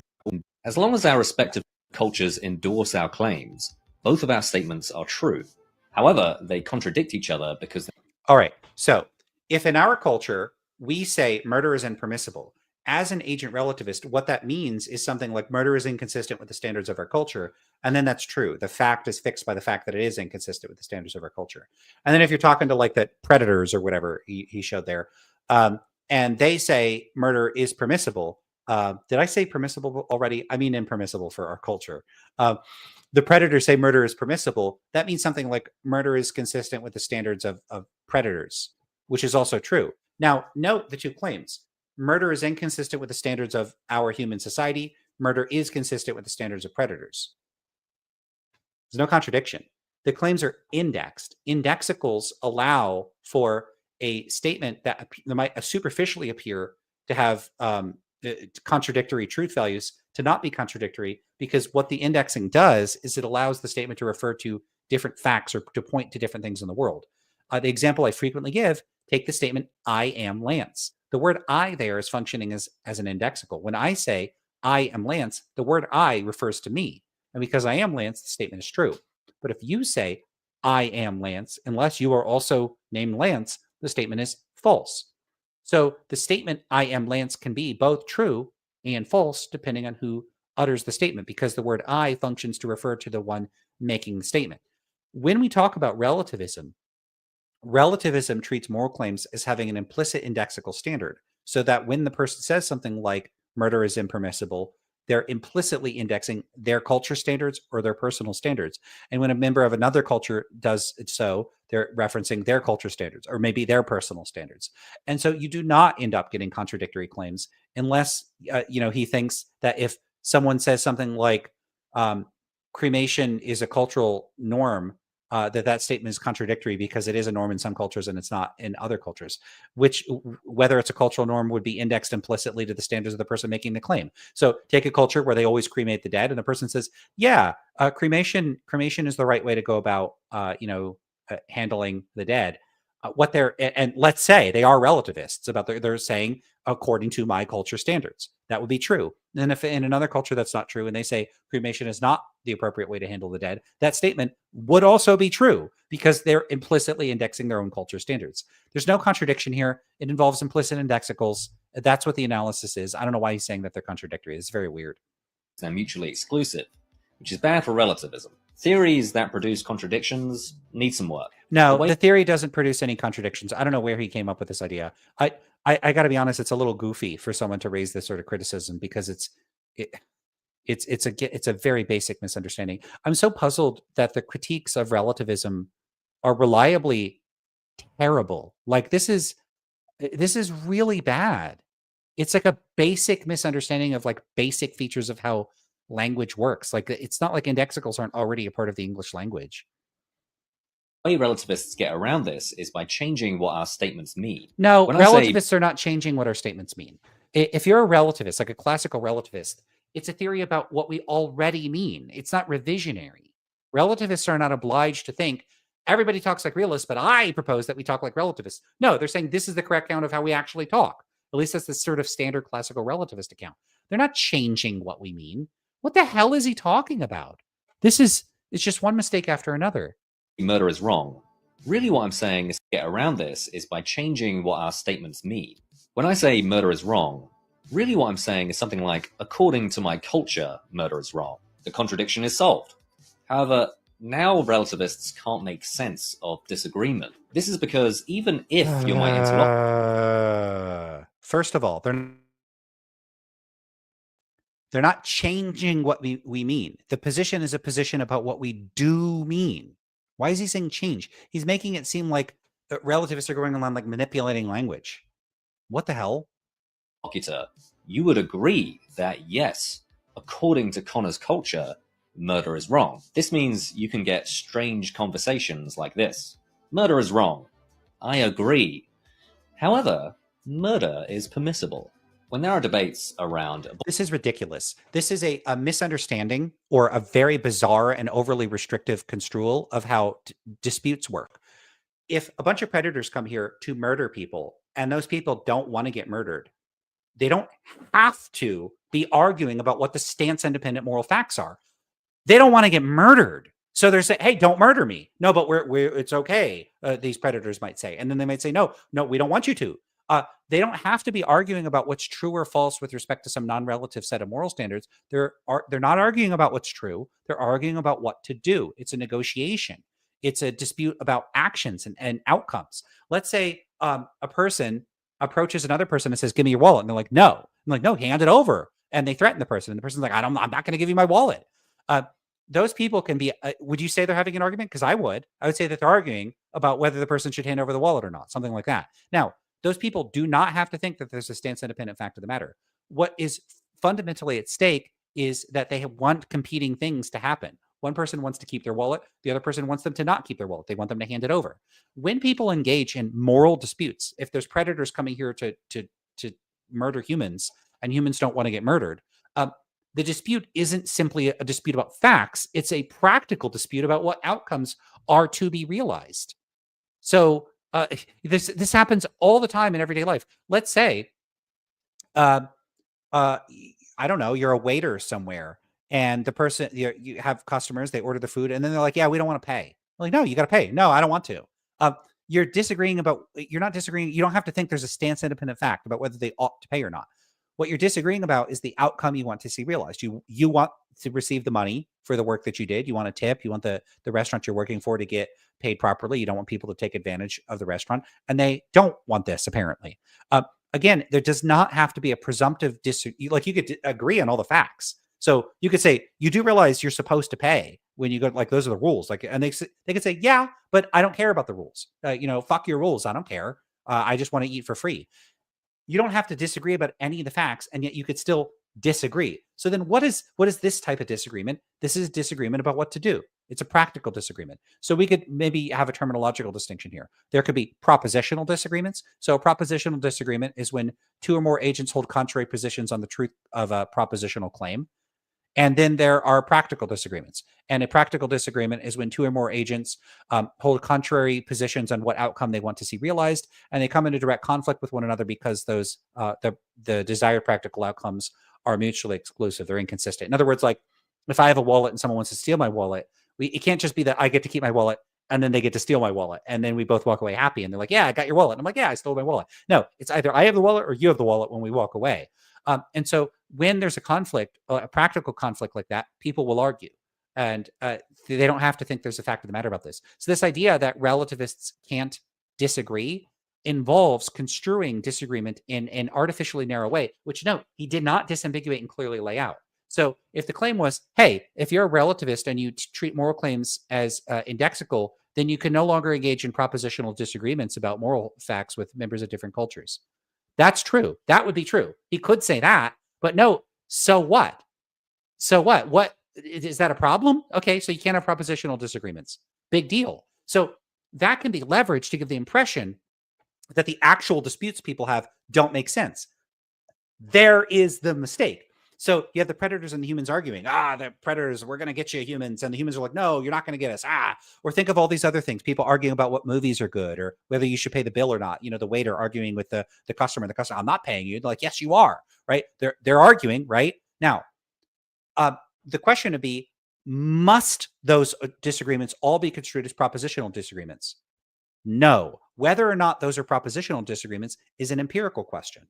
As long as our respective cultures endorse our claims, both of our statements are true. However, they contradict each other because... All right. So if in our culture, we say murder is impermissible, as an agent relativist, what that means is something like murder is inconsistent with the standards of our culture. And then that's true. The fact is fixed by the fact that it is inconsistent with the standards of our culture. And then if you're talking to like the predators or whatever he showed there, and they say murder is permissible. Did I say permissible already? I mean impermissible for our culture. The predators say murder is permissible. That means something like murder is consistent with the standards of predators, which is also true. Now, note the two claims. Murder is inconsistent with the standards of our human society. Murder is consistent with the standards of predators. There's no contradiction. The claims are indexed. Indexicals allow for a statement that might superficially appear to have contradictory truth values to not be contradictory, because what the indexing does is it allows the statement to refer to different facts or to point to different things in the world. The example I frequently give, take the statement, I am Lance. The word I there is functioning as an indexical. When I say I am Lance, the word I refers to me. And because I am Lance, the statement is true. But if you say I am Lance, unless you are also named Lance, the statement is false. So the statement I am Lance can be both true and false depending on who utters the statement, because the word I functions to refer to the one making the statement. When we talk about relativism treats moral claims as having an implicit indexical standard, so that when the person says something like murder is impermissible, they're implicitly indexing their culture standards or their personal standards. And when a member of another culture does so, they're referencing their culture standards or maybe their personal standards. And so you do not end up getting contradictory claims unless, he thinks that if someone says something like cremation is a cultural norm, that statement is contradictory because it is a norm in some cultures and it's not in other cultures, which whether it's a cultural norm would be indexed implicitly to the standards of the person making the claim. So take a culture where they always cremate the dead and the person says, yeah, cremation is the right way to go about, handling the dead. And let's say they are relativists about they're saying according to my culture standards, that would be true. And if in another culture that's not true and they say cremation is not the appropriate way to handle the dead, that statement would also be true because they're implicitly indexing their own culture standards. There's no contradiction here. It involves implicit indexicals. That's what the analysis is. I don't know why he's saying that they're contradictory. It's very weird. They're mutually exclusive, which is bad for relativism. Theories that produce contradictions need some work. No, the theory doesn't produce any contradictions. I don't know where he came up with this idea. I got to be honest, it's a little goofy for someone to raise this sort of criticism because it's a very basic misunderstanding. I'm so puzzled that the critiques of relativism are reliably terrible. Like this is really bad. It's like a basic misunderstanding of like basic features of how language works. Like it's not like indexicals aren't already a part of the English language. The way relativists get around this is by changing what our statements mean. No, relativists are not changing what our statements mean. If you're a relativist, like a classical relativist, it's a theory about what we already mean. It's not revisionary. Relativists are not obliged to think everybody talks like realists, but I propose that we talk like relativists. No, they're saying this is the correct account of how we actually talk. At least that's the sort of standard classical relativist account. They're not changing what we mean. What the hell is he talking about? It's just one mistake after another. Murder is wrong. Really what I'm saying is to get around this is by changing what our statements mean. When I say murder is wrong, really what I'm saying is something like, according to my culture, murder is wrong. The contradiction is solved. However, now relativists can't make sense of disagreement. This is because even if you're my interlocutor... First of all, they're not changing what we mean. The position is a position about what we do mean. Why is he saying change? He's making it seem like relativists are going around like manipulating language. What the hell? You would agree that yes, according to Connor's culture, murder is wrong. This means you can get strange conversations like this. Murder is wrong. I agree. However, murder is permissible. When there are debates around... This is ridiculous. This is a misunderstanding or a very bizarre and overly restrictive construal of how disputes work. If a bunch of predators come here to murder people and those people don't want to get murdered, they don't have to be arguing about what the stance-independent moral facts are. They don't want to get murdered. So they're saying, hey, don't murder me. No, but it's okay, these predators might say. And then they might say, no, we don't want you to. They don't have to be arguing about what's true or false with respect to some non-relative set of moral standards. They're not arguing about what's true. They're arguing about what to do. It's a negotiation. It's a dispute about actions and outcomes. Let's say a person approaches another person and says, give me your wallet. And they're like, no. I'm like, no, hand it over. And they threaten the person. And the person's like, I'm not going to give you my wallet. Those people can be, would you say they're having an argument? Because I would say that they're arguing about whether the person should hand over the wallet or not, something like that. Now, those people do not have to think that there's a stance-independent fact of the matter. What is fundamentally at stake is that they want competing things to happen. One person wants to keep their wallet. The other person wants them to not keep their wallet. They want them to hand it over. When people engage in moral disputes, if there's predators coming here to murder humans and humans don't want to get murdered, the dispute isn't simply a dispute about facts. It's a practical dispute about what outcomes are to be realized. So this happens all the time in everyday life. Let's say, I don't know, you're a waiter somewhere and the person, you have customers, they order the food and then they're like, yeah, we don't want to pay. I'm like, no, you got to pay. No, I don't want to. You're not disagreeing. You don't have to think there's a stance independent fact about whether they ought to pay or not. What you're disagreeing about is the outcome you want to see realized. You want to receive the money for the work that you did. You want a tip. You want the restaurant you're working for to get paid properly. You don't want people to take advantage of the restaurant. And they don't want this, apparently. again, there does not have to be a presumptive like you could agree on all the facts. So you could say, you do realize you're supposed to pay when you go, like, those are the rules. Like, and they could say, yeah, but I don't care about the rules. Fuck your rules. I don't care. I just want to eat for free. You don't have to disagree about any of the facts, and yet you could still disagree. So then what is this type of disagreement? This is disagreement about what to do. It's a practical disagreement. So we could maybe have a terminological distinction here. There could be propositional disagreements. So a propositional disagreement is when two or more agents hold contrary positions on the truth of a propositional claim. And then there are practical disagreements. And a practical disagreement is when two or more agents hold contrary positions on what outcome they want to see realized, and they come into direct conflict with one another because those the desired practical outcomes are mutually exclusive. They're inconsistent. In other words, like, if I have a wallet and someone wants to steal my wallet, it can't just be that I get to keep my wallet and then they get to steal my wallet, and then we both walk away happy. And they're like, yeah, I got your wallet. And I'm like, yeah, I stole my wallet. No, it's either I have the wallet or you have the wallet when we walk away. And so when there's a conflict, a practical conflict like that, people will argue. And they don't have to think there's a fact of the matter about this. So this idea that relativists can't disagree involves construing disagreement in an artificially narrow way, which, no, he did not disambiguate and clearly lay out. So if the claim was, hey, if you're a relativist and you treat moral claims as indexical, then you can no longer engage in propositional disagreements about moral facts with members of different cultures. That's true. That would be true. He could say that, but no, so what? So what? What is that a problem? Okay, so you can't have propositional disagreements. Big deal. So that can be leveraged to give the impression that the actual disputes people have don't make sense. There is the mistake. So you have the predators and the humans arguing, the predators, we're going to get you humans. And the humans are like, no, you're not going to get us. Or think of all these other things, people arguing about what movies are good or whether you should pay the bill or not. The waiter arguing with the customer, I'm not paying you. They're like, yes, you are, right? They're arguing, right? Now, the question would be, must those disagreements all be construed as propositional disagreements? No. Whether or not those are propositional disagreements is an empirical question.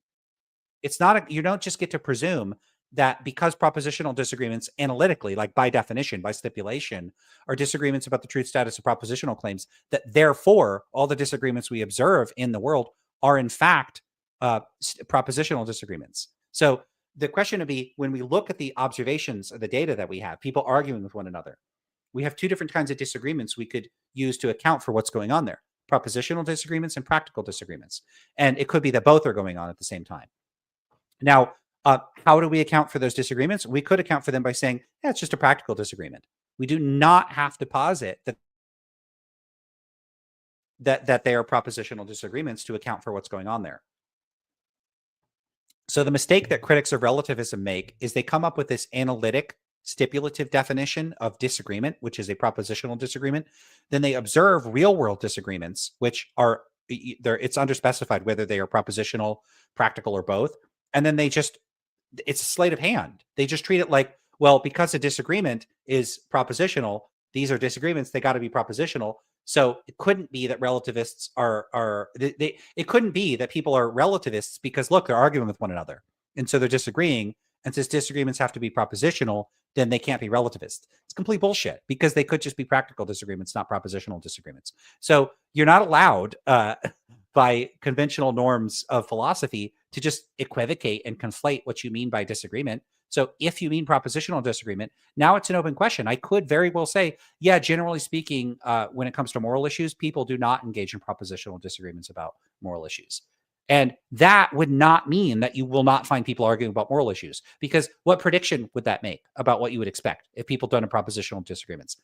It's not, you don't just get to presume that because propositional disagreements analytically, like by definition, by stipulation, are disagreements about the truth status of propositional claims, that therefore all the disagreements we observe in the world are in fact propositional disagreements. So the question would be, when we look at the observations of the data that we have, people arguing with one another, we have two different kinds of disagreements we could use to account for what's going on there: propositional disagreements and practical disagreements. And it could be that both are going on at the same time. Now, how do we account for those disagreements? We could account for them by saying, yeah, it's just a practical disagreement. We do not have to posit that they are propositional disagreements to account for what's going on there. So the mistake that critics of relativism make is they come up with this analytic stipulative definition of disagreement, which is a propositional disagreement. Then they observe real world disagreements, which are, it's underspecified whether they are propositional, practical, or both. And then it's a sleight of hand. They just treat it like, well, because a disagreement is propositional, these are disagreements, they got to be propositional. So it couldn't be that relativists it couldn't be that people are relativists because, look, they're arguing with one another. And so they're disagreeing. And since disagreements have to be propositional, then they can't be relativist. It's complete bullshit, because they could just be practical disagreements, not propositional disagreements. So you're not allowed by conventional norms of philosophy to just equivocate and conflate what you mean by disagreement. So if you mean propositional disagreement, now it's an open question. I could very well say, yeah, generally speaking, when it comes to moral issues, people do not engage in propositional disagreements about moral issues. And that would not mean that you will not find people arguing about moral issues, because what prediction would that make about what you would expect if people don't have propositional disagreements?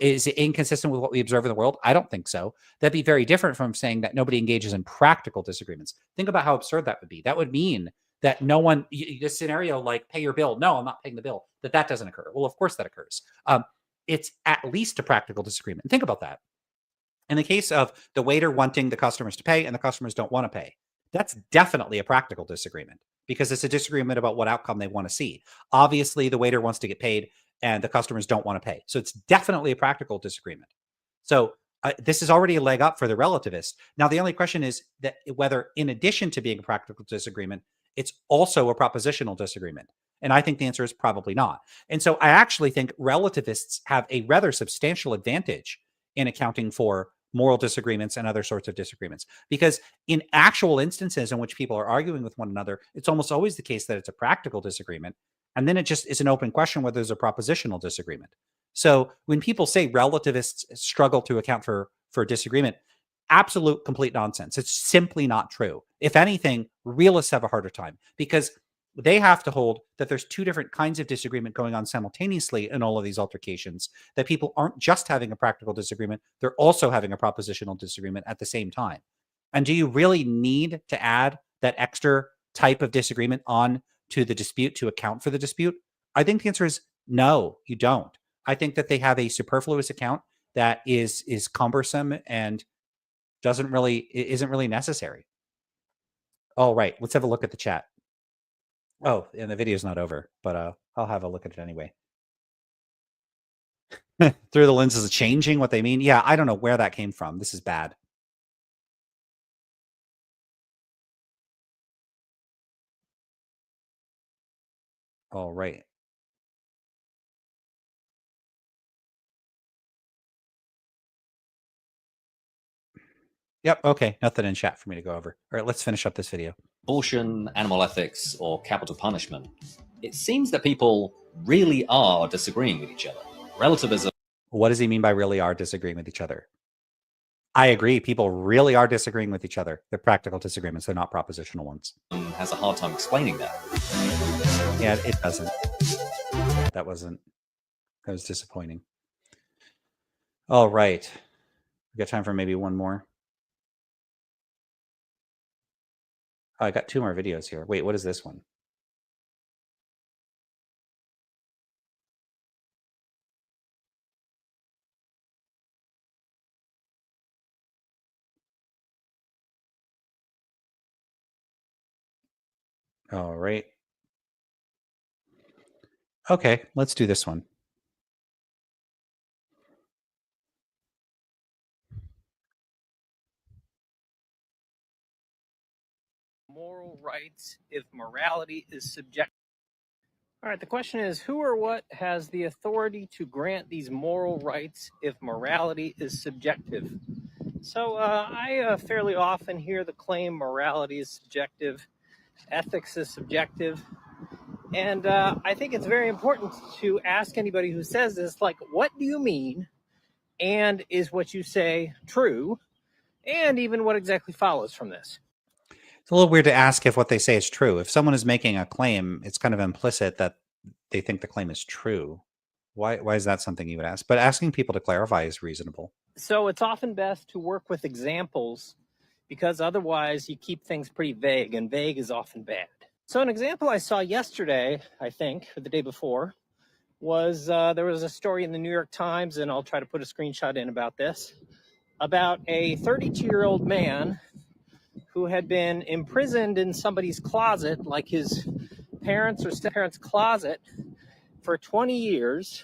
Is it inconsistent with what we observe in the world? I don't think so. That'd be very different from saying that nobody engages in practical disagreements. Think about how absurd that would be. That would mean that no one, this scenario like pay your bill. No, I'm not paying the bill. That doesn't occur. Well, of course that occurs. It's at least a practical disagreement. And think about that. In the case of the waiter wanting the customers to pay and the customers don't want to pay, that's definitely a practical disagreement, because it's a disagreement about what outcome they want to see. Obviously, the waiter wants to get paid and the customers don't want to pay. So it's definitely a practical disagreement. So this is already a leg up for the relativist. Now, the only question is that whether, in addition to being a practical disagreement, it's also a propositional disagreement. And I think the answer is probably not. And so I actually think relativists have a rather substantial advantage in accounting for moral disagreements and other sorts of disagreements. Because in actual instances in which people are arguing with one another, it's almost always the case that it's a practical disagreement. And then it just is an open question whether there's a propositional disagreement. So when people say relativists struggle to account for disagreement, absolute complete nonsense. It's simply not true. If anything, realists have a harder time because they have to hold that there's two different kinds of disagreement going on simultaneously in all of these altercations, that people aren't just having a practical disagreement, they're also having a propositional disagreement at the same time. And do you really need to add that extra type of disagreement on to the dispute to account for the dispute? I think the answer is no, you don't. I think that they have a superfluous account that is cumbersome and isn't really necessary. All right, let's have a look at the chat. Oh, and the video's not over, but I'll have a look at it anyway. Through the lenses of changing what they mean. Yeah, I don't know where that came from. This is bad. All right. Yep. Okay. Nothing in chat for me to go over. All right. Let's finish up this video. Abortion, animal ethics, or capital punishment. It seems that people really are disagreeing with each other. Relativism. What does he mean by really are disagreeing with each other? I agree. People really are disagreeing with each other. They're practical disagreements. They're not propositional ones. Has a hard time explaining that. Yeah, it doesn't. That was disappointing. All right. We got time for maybe one more. Oh, I got two more videos here. Wait, what is this one? All right. Okay, let's do this one. Moral rights if morality is subjective. All right, the question is, who or what has the authority to grant these moral rights if morality is subjective? So I fairly often hear the claim morality is subjective, ethics is subjective. And I think it's very important to ask anybody who says this, like, what do you mean? And is what you say true? And even what exactly follows from this? It's a little weird to ask if what they say is true. If someone is making a claim, it's kind of implicit that they think the claim is true. Why is that something you would ask? But asking people to clarify is reasonable. So it's often best to work with examples because otherwise you keep things pretty vague, and vague is often bad. So an example I saw yesterday, I think, or the day before, was there was a story in the New York Times, and I'll try to put a screenshot in about this, about a 32-year-old man who had been imprisoned in somebody's closet, like his parents' or step-parents' closet, for 20 years,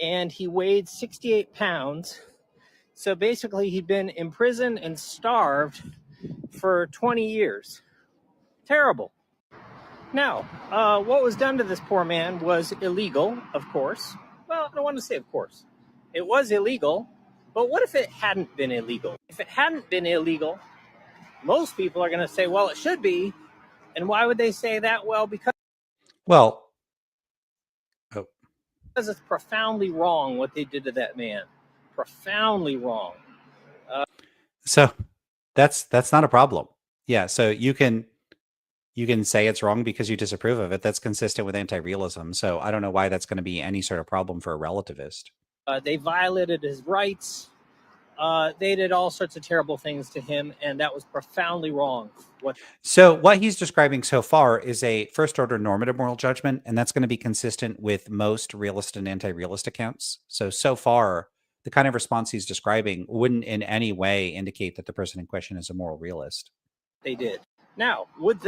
and he weighed 68 pounds. So basically, he'd been imprisoned and starved for 20 years. Terrible. Now, what was done to this poor man was illegal, of course. Well, I don't want to say of course. It was illegal, but what if it hadn't been illegal? If it hadn't been illegal, most people are going to say, well, it should be. And why would they say that? Well, because it's profoundly wrong what they did to that man. Profoundly wrong. So that's not a problem. Yeah, so you can say it's wrong because you disapprove of it. That's consistent with anti-realism. So I don't know why that's going to be any sort of problem for a relativist. They violated his rights. They did all sorts of terrible things to him, and that was profoundly wrong. So what he's describing so far is a first-order normative moral judgment, and that's going to be consistent with most realist and anti-realist accounts. So far, the kind of response he's describing wouldn't in any way indicate that the person in question is a moral realist. They did. Now, would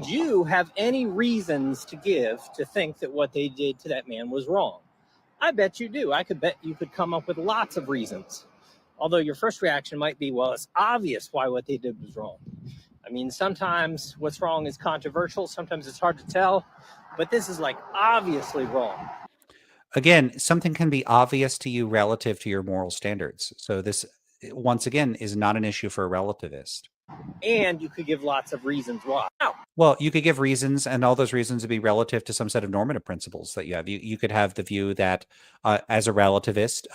you have any reasons to give to think that what they did to that man was wrong? I bet you do. I could bet you could come up with lots of reasons. Although your first reaction might be, well, it's obvious why what they did was wrong. I mean, sometimes what's wrong is controversial. Sometimes it's hard to tell. But this is like obviously wrong. Again, something can be obvious to you relative to your moral standards. So this once again, is not an issue for a relativist. And you could give lots of reasons why. Now, Well, you could give reasons, and all those reasons would be relative to some set of normative principles that you have. You could have the view that, as a relativist,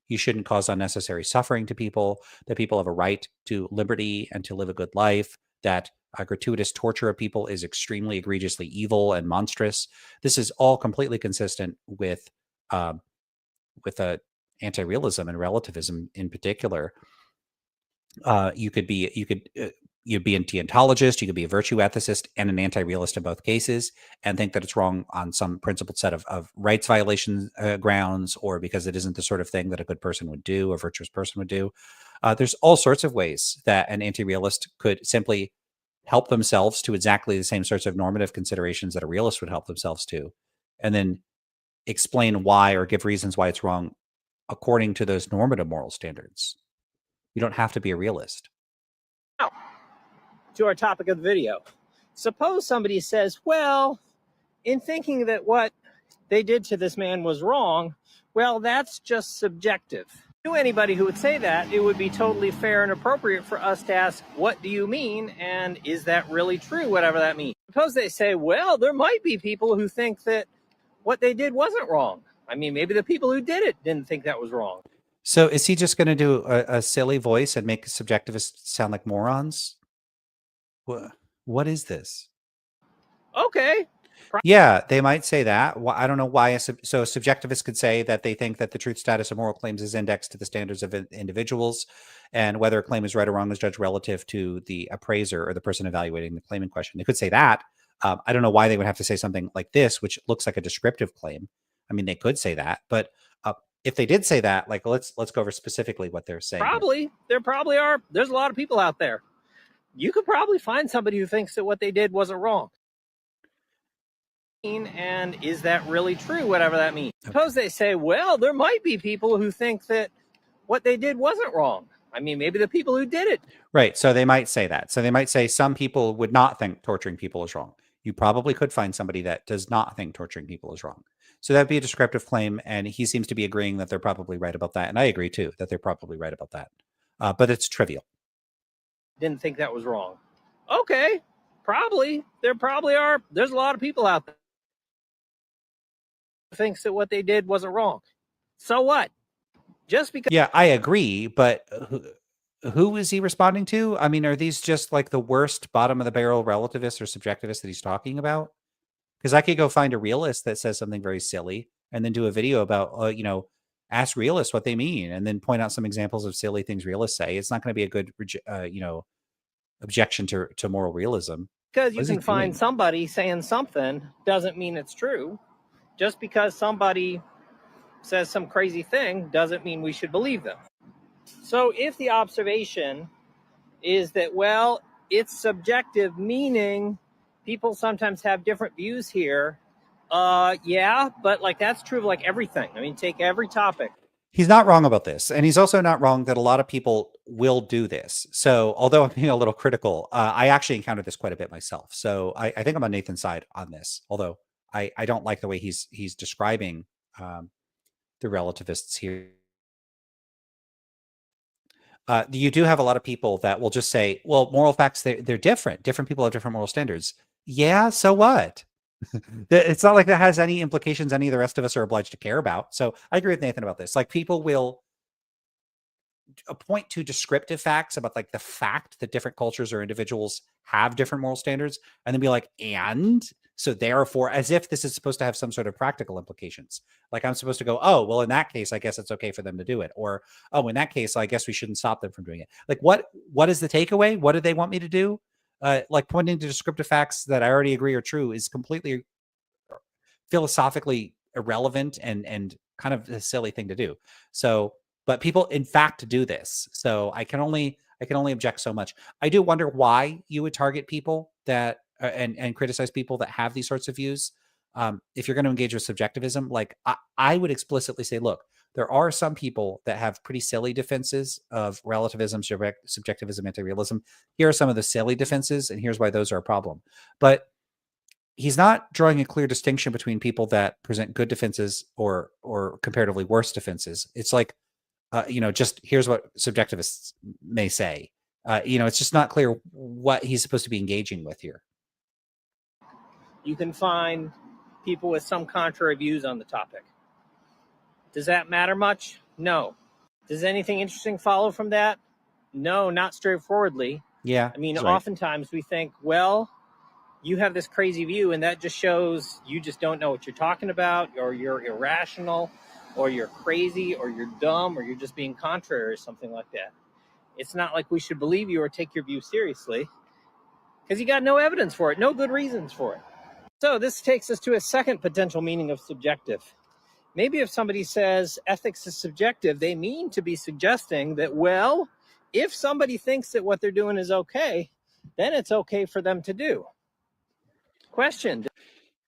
you shouldn't cause unnecessary suffering to people, that people have a right to liberty and to live a good life, that gratuitous torture of people is extremely egregiously evil and monstrous. This is all completely consistent with anti-realism and relativism in particular. You'd be a deontologist, you could be a virtue ethicist and an anti-realist in both cases, and think that it's wrong on some principled set of rights violation grounds, or because it isn't the sort of thing that a good person would do, a virtuous person would do. There's all sorts of ways that an anti-realist could simply help themselves to exactly the same sorts of normative considerations that a realist would help themselves to, and then explain why or give reasons why it's wrong according to those normative moral standards. You don't have to be a realist. now, to our topic of the video. Suppose somebody says, well, in thinking that what they did to this man was wrong, well, that's just subjective. To anybody who would say that, it would be totally fair and appropriate for us to ask, what do you mean? And is that really true, whatever that means? Suppose they say, well, there might be people who think that what they did wasn't wrong. I mean, maybe the people who did it didn't think that was wrong. So is he just going to do a silly voice and make subjectivists sound like morons? What is this? Okay. Yeah, they might say that. I don't know why. So a subjectivist could say that they think that the truth status of moral claims is indexed to the standards of individuals, and whether a claim is right or wrong is judged relative to the appraiser or the person evaluating the claim in question. They could say that. I don't know why they would have to say something like this, which looks like a descriptive claim. I mean, they could say that, but if they did say that, like, let's go over specifically what they're saying. There probably are. There's a lot of people out there. You could probably find somebody who thinks that what they did wasn't wrong. And is that really true, whatever that means? Okay. Suppose they say, well, there might be people who think that what they did wasn't wrong. I mean, maybe the people who did it. Right. So they might say that. So they might say some people would not think torturing people is wrong. You probably could find somebody that does not think torturing people is wrong. So that'd be a descriptive claim. And he seems to be agreeing that they're probably right about that. And I agree, too, that they're probably right about that. But it's trivial. Didn't think that was wrong. Okay. Probably. There probably are. There's a lot of people out there who thinks that what they did wasn't wrong. So what? Just because. Yeah, I agree. But who is he responding to? I mean, are these just like the worst bottom of the barrel relativists or subjectivists that he's talking about? Because I could go find a realist that says something very silly and then do a video about, ask realists what they mean and then point out some examples of silly things realists say. It's not going to be a good, objection to moral realism. Because you can find somebody saying something doesn't mean it's true. Just because somebody says some crazy thing doesn't mean we should believe them. So if the observation is that, well, it's subjective, meaning people sometimes have different views here. Yeah, but like that's true of like everything. I mean, take every topic. He's not wrong about this. And he's also not wrong that a lot of people will do this. So although I'm being a little critical, I actually encountered this quite a bit myself. So I think I'm on Nathan's side on this, although I don't like the way he's describing the relativists here. You do have a lot of people that will just say, well, moral facts, they're different. Different people have different moral standards. Yeah, so what? It's not like that has any implications any of the rest of us are obliged to care about. So I agree with Nathan about this. Like people will point to descriptive facts about like the fact that different cultures or individuals have different moral standards and then be like, and so therefore, as if this is supposed to have some sort of practical implications. Like I'm supposed to go, oh, well, in that case, I guess it's okay for them to do it. Or, oh, in that case, I guess we shouldn't stop them from doing it. Like what is the takeaway? What do they want me to do? Like pointing to descriptive facts that I already agree are true is completely philosophically irrelevant and kind of a silly thing to do. So, but people in fact do this. So I can only object so much. I do wonder why you would target people that and criticize people that have these sorts of views. If you're going to engage with subjectivism, like I would explicitly say, look, there are some people that have pretty silly defenses of relativism, subjectivism, anti-realism. Here are some of the silly defenses, and here's why those are a problem. But he's not drawing a clear distinction between people that present good defenses or comparatively worse defenses. It's like just here's what subjectivists may say. It's just not clear what he's supposed to be engaging with here. You can find people with some contrary views on the topic. Does that matter much? No. Does anything interesting follow from that? No, not straightforwardly. Yeah. I mean, right. Oftentimes we think, well, you have this crazy view, and that just shows you just don't know what you're talking about, or you're irrational, or you're crazy, or you're dumb, or you're just being contrary, or something like that. It's not like we should believe you or take your view seriously, because you got no evidence for it, no good reasons for it. So this takes us to a second potential meaning of subjective. Maybe if somebody says ethics is subjective, they mean to be suggesting that, well, if somebody thinks that what they're doing is okay, then it's okay for them to do. Question.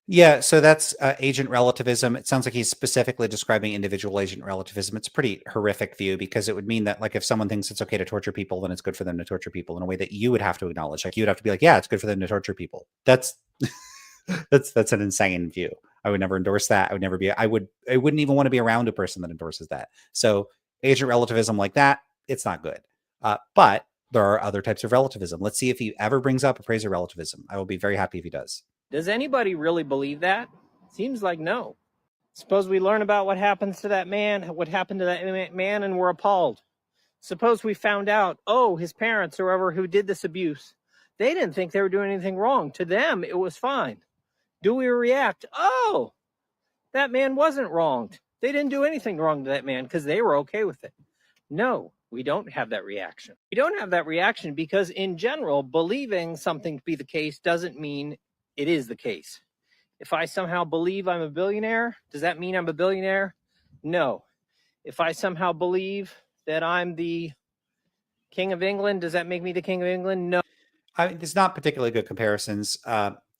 Yeah, so that's agent relativism. It sounds like he's specifically describing individual agent relativism. It's a pretty horrific view, because it would mean that, like, if someone thinks it's okay to torture people, then it's good for them to torture people in a way that you would have to acknowledge. Like, you would have to be like, yeah, it's good for them to torture people. That's that's an insane view. I would never endorse that. I wouldn't even want to be around a person that endorses that. So agent relativism like that, it's not good. But there are other types of relativism. Let's see if he ever brings up appraiser relativism. I will be very happy if he does. Does anybody really believe that? Seems like no. Suppose we learn about what happened to that man, and we're appalled. Suppose we found out, his parents or whoever who did this abuse, they didn't think they were doing anything wrong. To them, it was fine. Do we react? Oh, that man wasn't wronged. They didn't do anything wrong to that man because they were okay with it. No, we don't have that reaction. We don't have that reaction because, in general, believing something to be the case doesn't mean it is the case. If I somehow believe I'm a billionaire, does that mean I'm a billionaire? No. If I somehow believe that I'm the King of England, does that make me the King of England? No. There's not particularly good comparisons.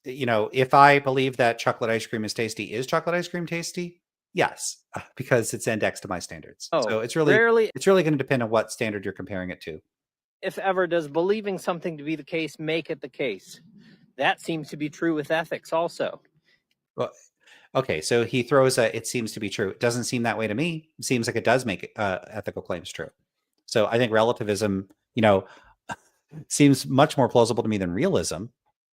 If I believe that chocolate ice cream is tasty, is chocolate ice cream tasty? Yes, because it's indexed to my standards. So it's really going to depend on what standard you're comparing it to. If ever does believing something to be the case make it the case. That seems to be true with ethics also. Well, okay, so he throws it seems to be true. It doesn't seem that way to me. It seems like it does make ethical claims true. So I think relativism, seems much more plausible to me than realism.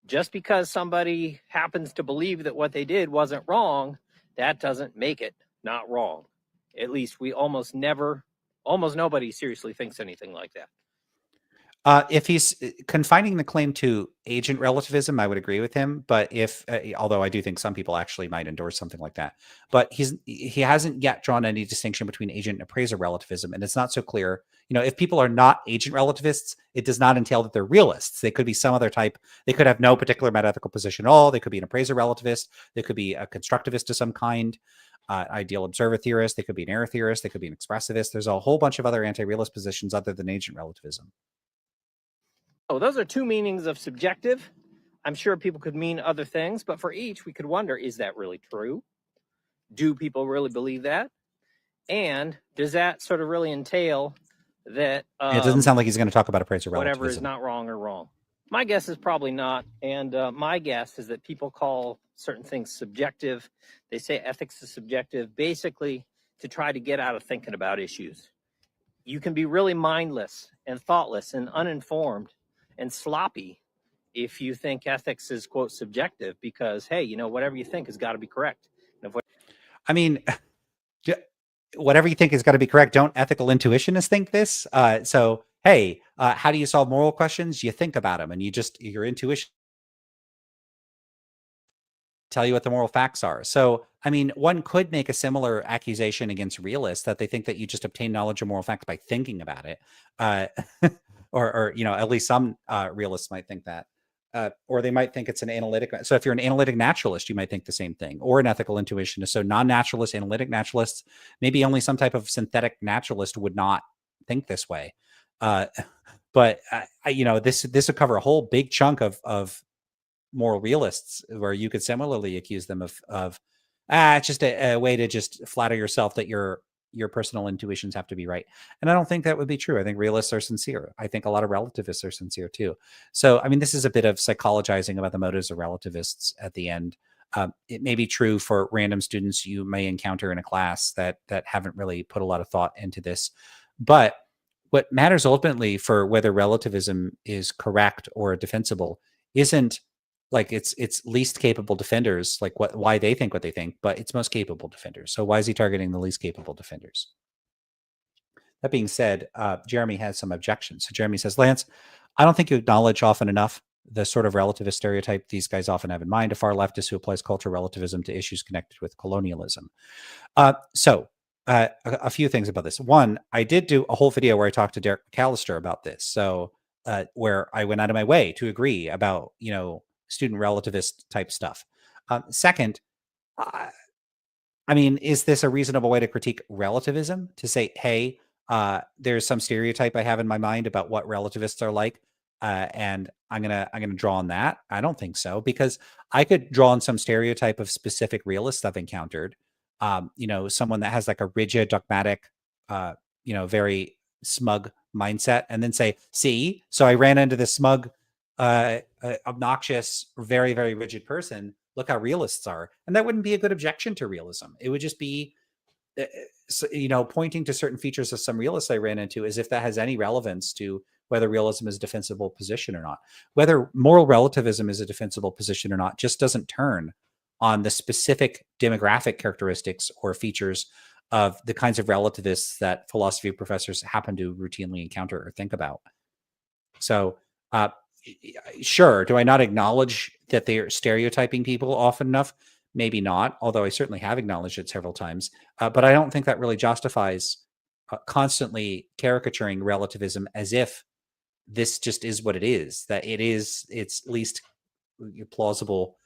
Just because somebody happens to believe that what they did wasn't wrong, that doesn't make it not wrong. At least almost nobody seriously thinks anything like that. If he's confining the claim to agent relativism, I would agree with him. But although I do think some people actually might endorse something like that, but he hasn't yet drawn any distinction between agent and appraiser relativism, and it's not so clear. If people are not agent relativists, it does not entail that they're realists. They could be some other type. They could have no particular metaethical position at all. They could be an appraiser relativist. They could be a constructivist of some kind, ideal observer theorist. They could be an error theorist. They could be an expressivist. There's a whole bunch of other anti-realist positions other than agent relativism. Those are two meanings of subjective. I'm sure people could mean other things, but for each, we could wonder, is that really true? Do people really believe that? And does that sort of really entail that... it doesn't sound like he's going to talk about appraiser relativism. Whatever is not wrong or wrong. My guess is probably not. And my guess is that people call certain things subjective. They say ethics is subjective, basically to try to get out of thinking about issues. You can be really mindless and thoughtless and uninformed and sloppy if you think ethics is, quote, subjective, because, hey, whatever you think has got to be correct. Whatever you think has got to be correct. Don't ethical intuitionists think this? So, hey, how do you solve moral questions? You think about them, and your intuition tell you what the moral facts are. So, one could make a similar accusation against realists that they think that you just obtain knowledge of moral facts by thinking about it. Or at least some realists might think that. Or they might think it's an analytic. So if you're an analytic naturalist, you might think the same thing, or an ethical intuitionist. So non-naturalists, analytic naturalists, maybe only some type of synthetic naturalist would not think this way. But this would cover a whole big chunk of moral realists, where you could similarly accuse them of it's just a way to just flatter yourself that your personal intuitions have to be right. And I don't think that would be true. I think realists are sincere. I think a lot of relativists are sincere too. So, this is a bit of psychologizing about the motives of relativists at the end. It may be true for random students you may encounter in a class that haven't really put a lot of thought into this. But what matters ultimately for whether relativism is correct or defensible isn't like its least capable defenders, like why they think what they think, but its most capable defenders. So why is he targeting the least capable defenders? That being said, Jeremy has some objections. So Jeremy says, Lance, I don't think you acknowledge often enough the sort of relativist stereotype these guys often have in mind, a far leftist who applies cultural relativism to issues connected with colonialism. A few things about this. One, I did do a whole video where I talked to Derek McAllister about this. So where I went out of my way to agree about, student relativist type stuff. Second, I mean, is this a reasonable way to critique relativism? To say, hey, there's some stereotype I have in my mind about what relativists are like, and I'm gonna draw on that. I don't think so, because I could draw on some stereotype of specific realists I've encountered. Someone that has like a rigid, dogmatic, very smug mindset, and then say, see, so I ran into this smug, obnoxious, very, very rigid person. Look how realists are. And that wouldn't be a good objection to realism. It would just be, pointing to certain features of some realists I ran into as if that has any relevance to whether realism is a defensible position or not. Whether moral relativism is a defensible position or not just doesn't turn on the specific demographic characteristics or features of the kinds of relativists that philosophy professors happen to routinely encounter or think about. So, sure, do I not acknowledge that they are stereotyping people often enough? Maybe not, although I certainly have acknowledged it several times. But I don't think that really justifies constantly caricaturing relativism as if this just is what it is, that it is its least plausible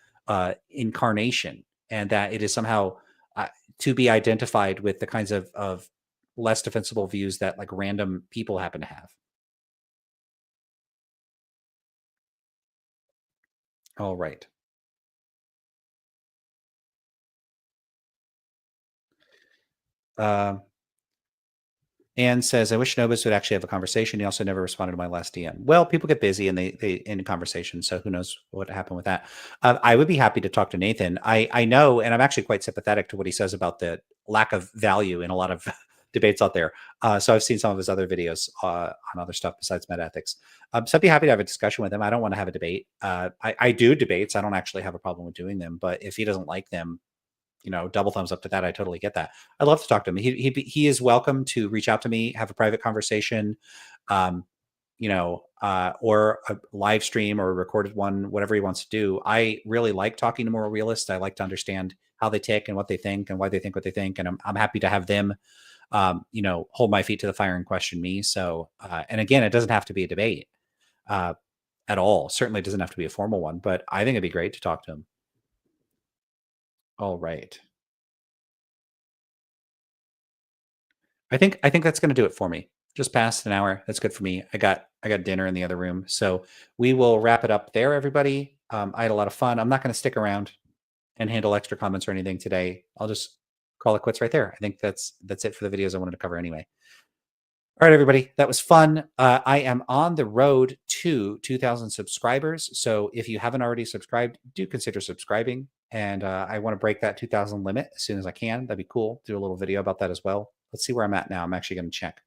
incarnation, and that it is somehow to be identified with the kinds of less defensible views that like random people happen to have. All right. Anne says, I wish Nobis would actually have a conversation. He also never responded to my last DM. Well, people get busy and they end conversation, so who knows what happened with that. I would be happy to talk to Nathan. I know, and I'm actually quite sympathetic to what he says about the lack of value in a lot of debates out there. So I've seen some of his other videos on other stuff besides metaethics. So I'd be happy to have a discussion with him. I don't want to have a debate. I do debates. I don't actually have a problem with doing them, but if he doesn't like them, double thumbs up to that. I totally get that. I'd love to talk to him. He is welcome to reach out to me, have a private conversation, or a live stream or a recorded one, whatever he wants to do. I really like talking to moral realists. I like to understand how they tick and what they think and why they think what they think. And I'm happy to have them, hold my feet to the fire and question me. So, and again, it doesn't have to be a debate at all. Certainly doesn't have to be a formal one, but I think it'd be great to talk to him. All right. I think that's going to do it for me. Just past an hour. That's good for me. I got dinner in the other room, so we will wrap it up there, everybody. I had a lot of fun. I'm not going to stick around and handle extra comments or anything today. I'll just call it quits right there. I think that's it for the videos I wanted to cover anyway. All right, everybody, that was fun. I am on the road to 2,000 subscribers. So if you haven't already subscribed, do consider subscribing. And I want to break that 2,000 limit as soon as I can. That'd be cool. Do a little video about that as well. Let's see where I'm at now. I'm actually going to check.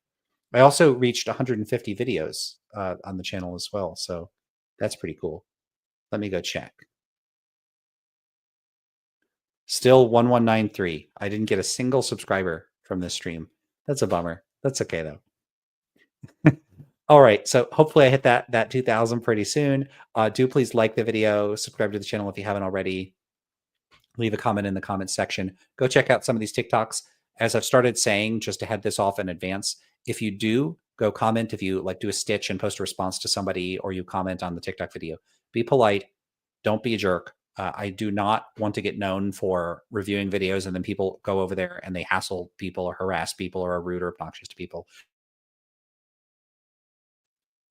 I also reached 150 videos on the channel as well. So that's pretty cool. Let me go check. Still 1193. I didn't get a single subscriber from this stream. That's a bummer. That's okay, though. All right, so hopefully I hit that 2,000 pretty soon. Do please like the video, subscribe to the channel if you haven't already. Leave a comment in the comments section. Go check out some of these TikToks. As I've started saying, just to head this off in advance, if you do, go comment. If you like do a stitch and post a response to somebody, or you comment on the TikTok video, be polite. Don't be a jerk. I do not want to get known for reviewing videos and then people go over there and they hassle people or harass people or are rude or obnoxious to people.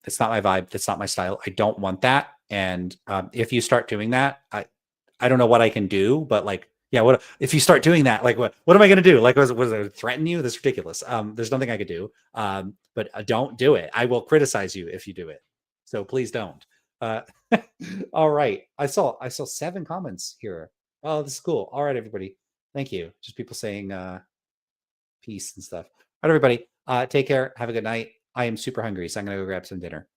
It's not my vibe. That's not my style. I don't want that. And if you start doing that, I don't know what I can do, but like, yeah, what if you start doing that? Like, what am I going to do? Like, was it threaten you? That's ridiculous. There's nothing I could do. But don't do it. I will criticize you if you do it. So please don't. All right. I saw 7 comments here. Oh, this is cool. All right, everybody. Thank you. Just people saying peace and stuff. All right, everybody. Take care. Have a good night. I am super hungry, so I'm going to go grab some dinner.